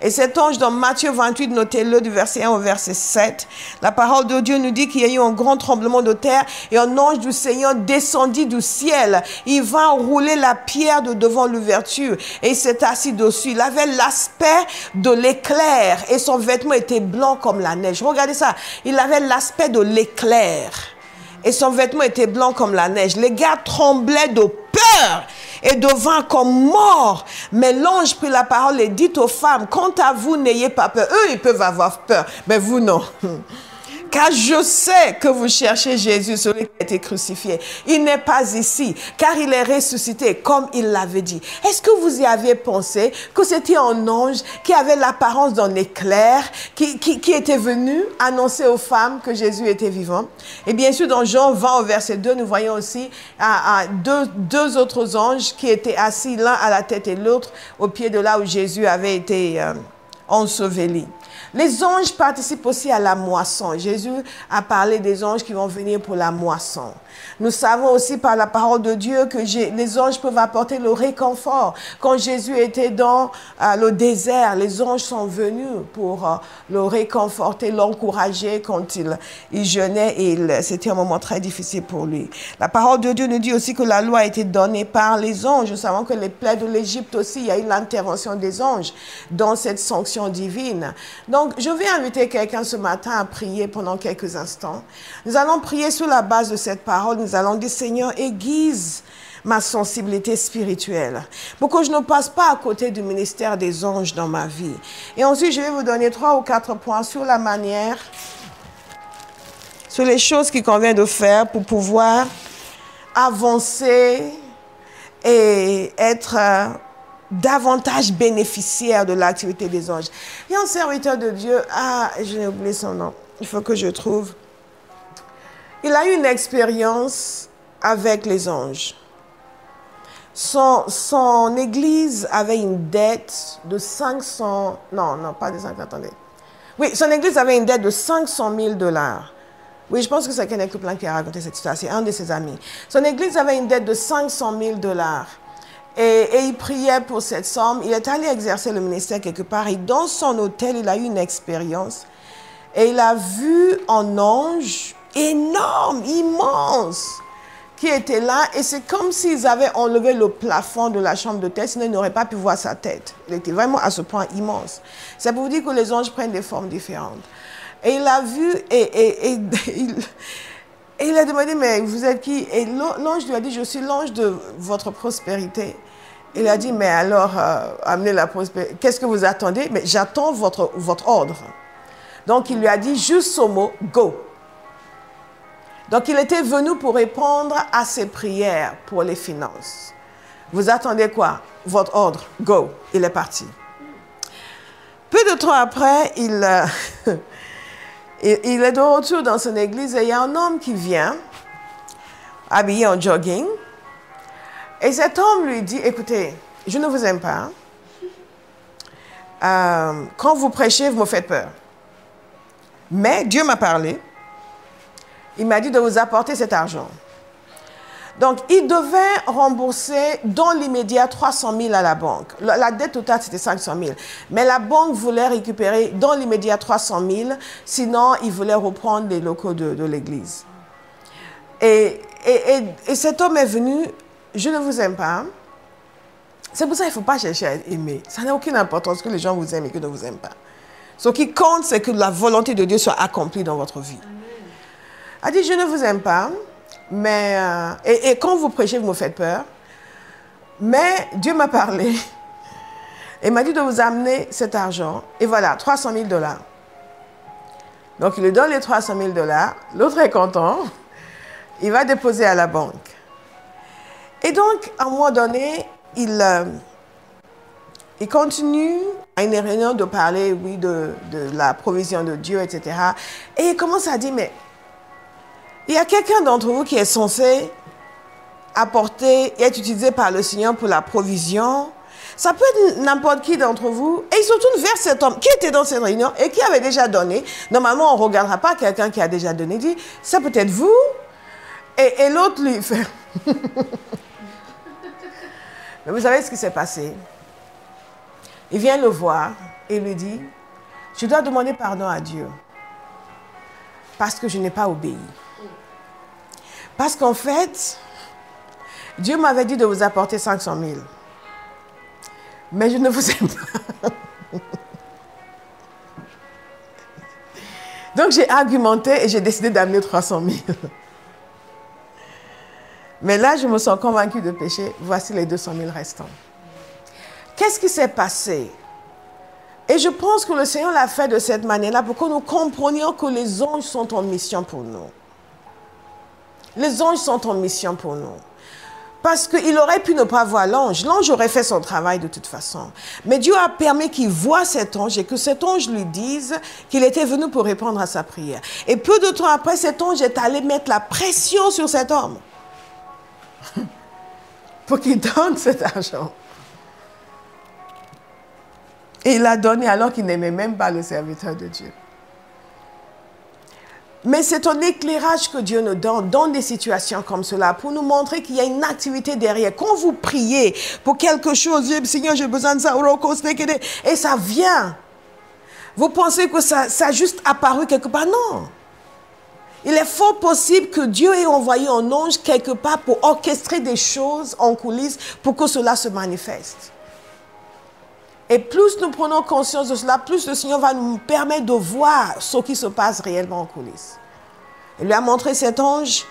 Speaker 1: Et cet ange, dans Matthieu 28, notez-le du verset 1 au verset 7, la parole de Dieu nous dit qu'il y a eu un grand tremblement de terre et un ange du Seigneur descendit du ciel. Il vint rouler la pierre de devant l'ouverture et il s'est assis dessus. Il avait l'aspect de l'éclair et son vêtement était blanc comme la neige. Regardez ça, il avait l'aspect de l'éclair. Et son vêtement était blanc comme la neige. Les gars tremblaient de peur et devint comme morts. Mais l'ange prit la parole et dit aux femmes, quant à vous, n'ayez pas peur. Eux, ils peuvent avoir peur, mais vous, non. Car je sais que vous cherchez Jésus, celui qui a été crucifié. Il n'est pas ici, car il est ressuscité, comme il l'avait dit. Est-ce que vous y aviez pensé que c'était un ange qui avait l'apparence d'un éclair, qui était venu annoncer aux femmes que Jésus était vivant? Et bien sûr, dans Jean 20 au verset 2, nous voyons aussi deux autres anges qui étaient assis l'un à la tête et l'autre au pied de là où Jésus avait été enseveli. Les anges participent aussi à la moisson. Jésus a parlé des anges qui vont venir pour la moisson. Nous savons aussi par la parole de Dieu que les anges peuvent apporter le réconfort. Quand Jésus était dans le désert, les anges sont venus pour le réconforter, l'encourager quand il jeûnait et c'était un moment très difficile pour lui. La parole de Dieu nous dit aussi que la loi a été donnée par les anges. Nous savons que les plaies de l'Égypte aussi, il y a eu l'intervention des anges dans cette sanction divine. Donc, je vais inviter quelqu'un ce matin à prier pendant quelques instants. Nous allons prier sur la base de cette parole. Nous allons dire, Seigneur, aiguise ma sensibilité spirituelle pour que je ne passe pas à côté du ministère des anges dans ma vie. Et ensuite, je vais vous donner 3 ou 4 points sur la manière, sur les choses qu'il convient de faire pour pouvoir avancer et être davantage bénéficiaire de l'activité des anges. Il y a un serviteur de Dieu, j'ai oublié son nom, il faut que je trouve. Il a eu une expérience avec les anges. Son église avait une dette de 500... Non, pas de 500, attendez. Oui, son église avait une dette de 500 000 $. Oui, je pense que c'est Kenneth Copeland qui a raconté cette histoire, c'est un de ses amis. Son église avait une dette de 500 000 $. Et il priait pour cette somme. Il est allé exercer le ministère quelque part. Et dans son hôtel, il a eu une expérience. Et il a vu un ange énorme, immense, qui était là. Et c'est comme s'ils avaient enlevé le plafond de la chambre d'hôtel, sinon ils n'auraient pas pu voir sa tête. Il était vraiment à ce point immense. C'est pour vous dire que les anges prennent des formes différentes. Et il a vu et il a demandé, mais vous êtes qui? Et l'ange lui a dit, je suis l'ange de votre prospérité. Il a dit, mais alors, amenez la prospérité. Qu'est-ce que vous attendez? Mais j'attends votre ordre. Donc, il lui a dit juste ce mot, go. Donc, il était venu pour répondre à ses prières pour les finances. Vous attendez quoi? Votre ordre, go. Il est parti. Peu de temps après, il est de retour dans son église et il y a un homme qui vient, habillé en jogging. Et cet homme lui dit, écoutez, je ne vous aime pas. Quand vous prêchez, vous me faites peur. Mais Dieu m'a parlé. Il m'a dit de vous apporter cet argent. Donc, il devait rembourser dans l'immédiat 300 000 à la banque. La dette totale, c'était 500 000. Mais la banque voulait récupérer dans l'immédiat 300 000. Sinon, il voulait reprendre les locaux de l'église. Et cet homme est venu, je ne vous aime pas. C'est pour ça qu'il ne faut pas chercher à aimer. Ça n'a aucune importance que les gens vous aiment et qu'ils ne vous aiment pas. Ce qui compte, c'est que la volonté de Dieu soit accomplie dans votre vie. Il a dit, je ne vous aime pas. Mais, et quand vous prêchez, vous me faites peur. Mais Dieu m'a parlé. Il m'a dit de vous amener cet argent. Et voilà, 300 000 $. Donc, il lui donne les 300 000 $. L'autre est content. Il va déposer à la banque. Et donc, à un moment donné, il continue à une réunion de parler, oui, de la provision de Dieu, etc. Et il commence à dire, mais il y a quelqu'un d'entre vous qui est censé apporter et être utilisé par le Seigneur pour la provision. Ça peut être n'importe qui d'entre vous. Et il se tourne vers cet homme qui était dans cette réunion et qui avait déjà donné. Normalement, on ne regardera pas quelqu'un qui a déjà donné. Il dit, c'est peut-être vous. Et l'autre lui fait... Mais vous savez ce qui s'est passé? Il vient le voir et lui dit, je dois demander pardon à Dieu parce que je n'ai pas obéi. Parce qu'en fait, Dieu m'avait dit de vous apporter 500 000. Mais je ne vous aime pas. Donc j'ai argumenté et j'ai décidé d'amener 300 000. Mais là, je me sens convaincue de pécher. Voici les 200 000 restants. Qu'est-ce qui s'est passé? Et je pense que le Seigneur l'a fait de cette manière-là pour que nous comprenions que les anges sont en mission pour nous. Les anges sont en mission pour nous. Parce qu'il aurait pu ne pas voir l'ange. L'ange aurait fait son travail de toute façon. Mais Dieu a permis qu'il voie cet ange et que cet ange lui dise qu'il était venu pour répondre à sa prière. Et peu de temps après, cet ange est allé mettre la pression sur cet homme pour qu'il donne cet argent. Et il l'a donné alors qu'il n'aimait même pas le serviteur de Dieu. Mais c'est un éclairage que Dieu nous donne dans des situations comme cela pour nous montrer qu'il y a une activité derrière. Quand vous priez pour quelque chose, Seigneur, j'ai besoin de ça, et ça vient. Vous pensez que ça a juste apparu quelque part? Non. Il est fort possible que Dieu ait envoyé un ange quelque part pour orchestrer des choses en coulisses pour que cela se manifeste. Et plus nous prenons conscience de cela, plus le Seigneur va nous permettre de voir ce qui se passe réellement en coulisses. Il lui a montré cet ange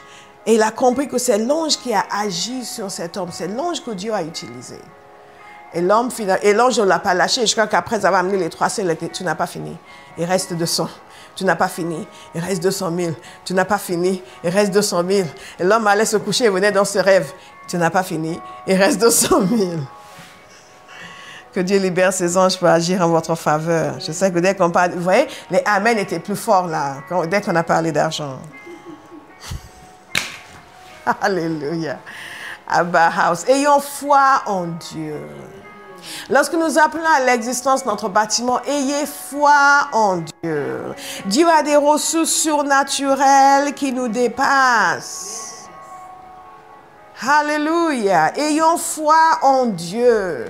Speaker 1: et il a compris que c'est l'ange qui a agi sur cet homme. C'est l'ange que Dieu a utilisé. Et l'ange ne l'a pas lâché. Je crois qu'après avoir amené les 300, il a dit, tu n'as pas fini. Il reste 200. Tu n'as pas fini. Il reste 200 000. Tu n'as pas fini. Il reste 200 000. Et l'homme allait se coucher et venait dans ce rêve. Tu n'as pas fini. Il reste 200 000. Que Dieu libère ses anges pour agir en votre faveur. Je sais que dès qu'on parle, vous voyez, les Amen étaient plus forts là, dès qu'on a parlé d'argent. Alléluia. Abba House. Ayons foi en Dieu. Lorsque nous appelons à l'existence notre bâtiment, ayez foi en Dieu. Dieu a des ressources surnaturelles qui nous dépassent. Alléluia. Ayons foi en Dieu.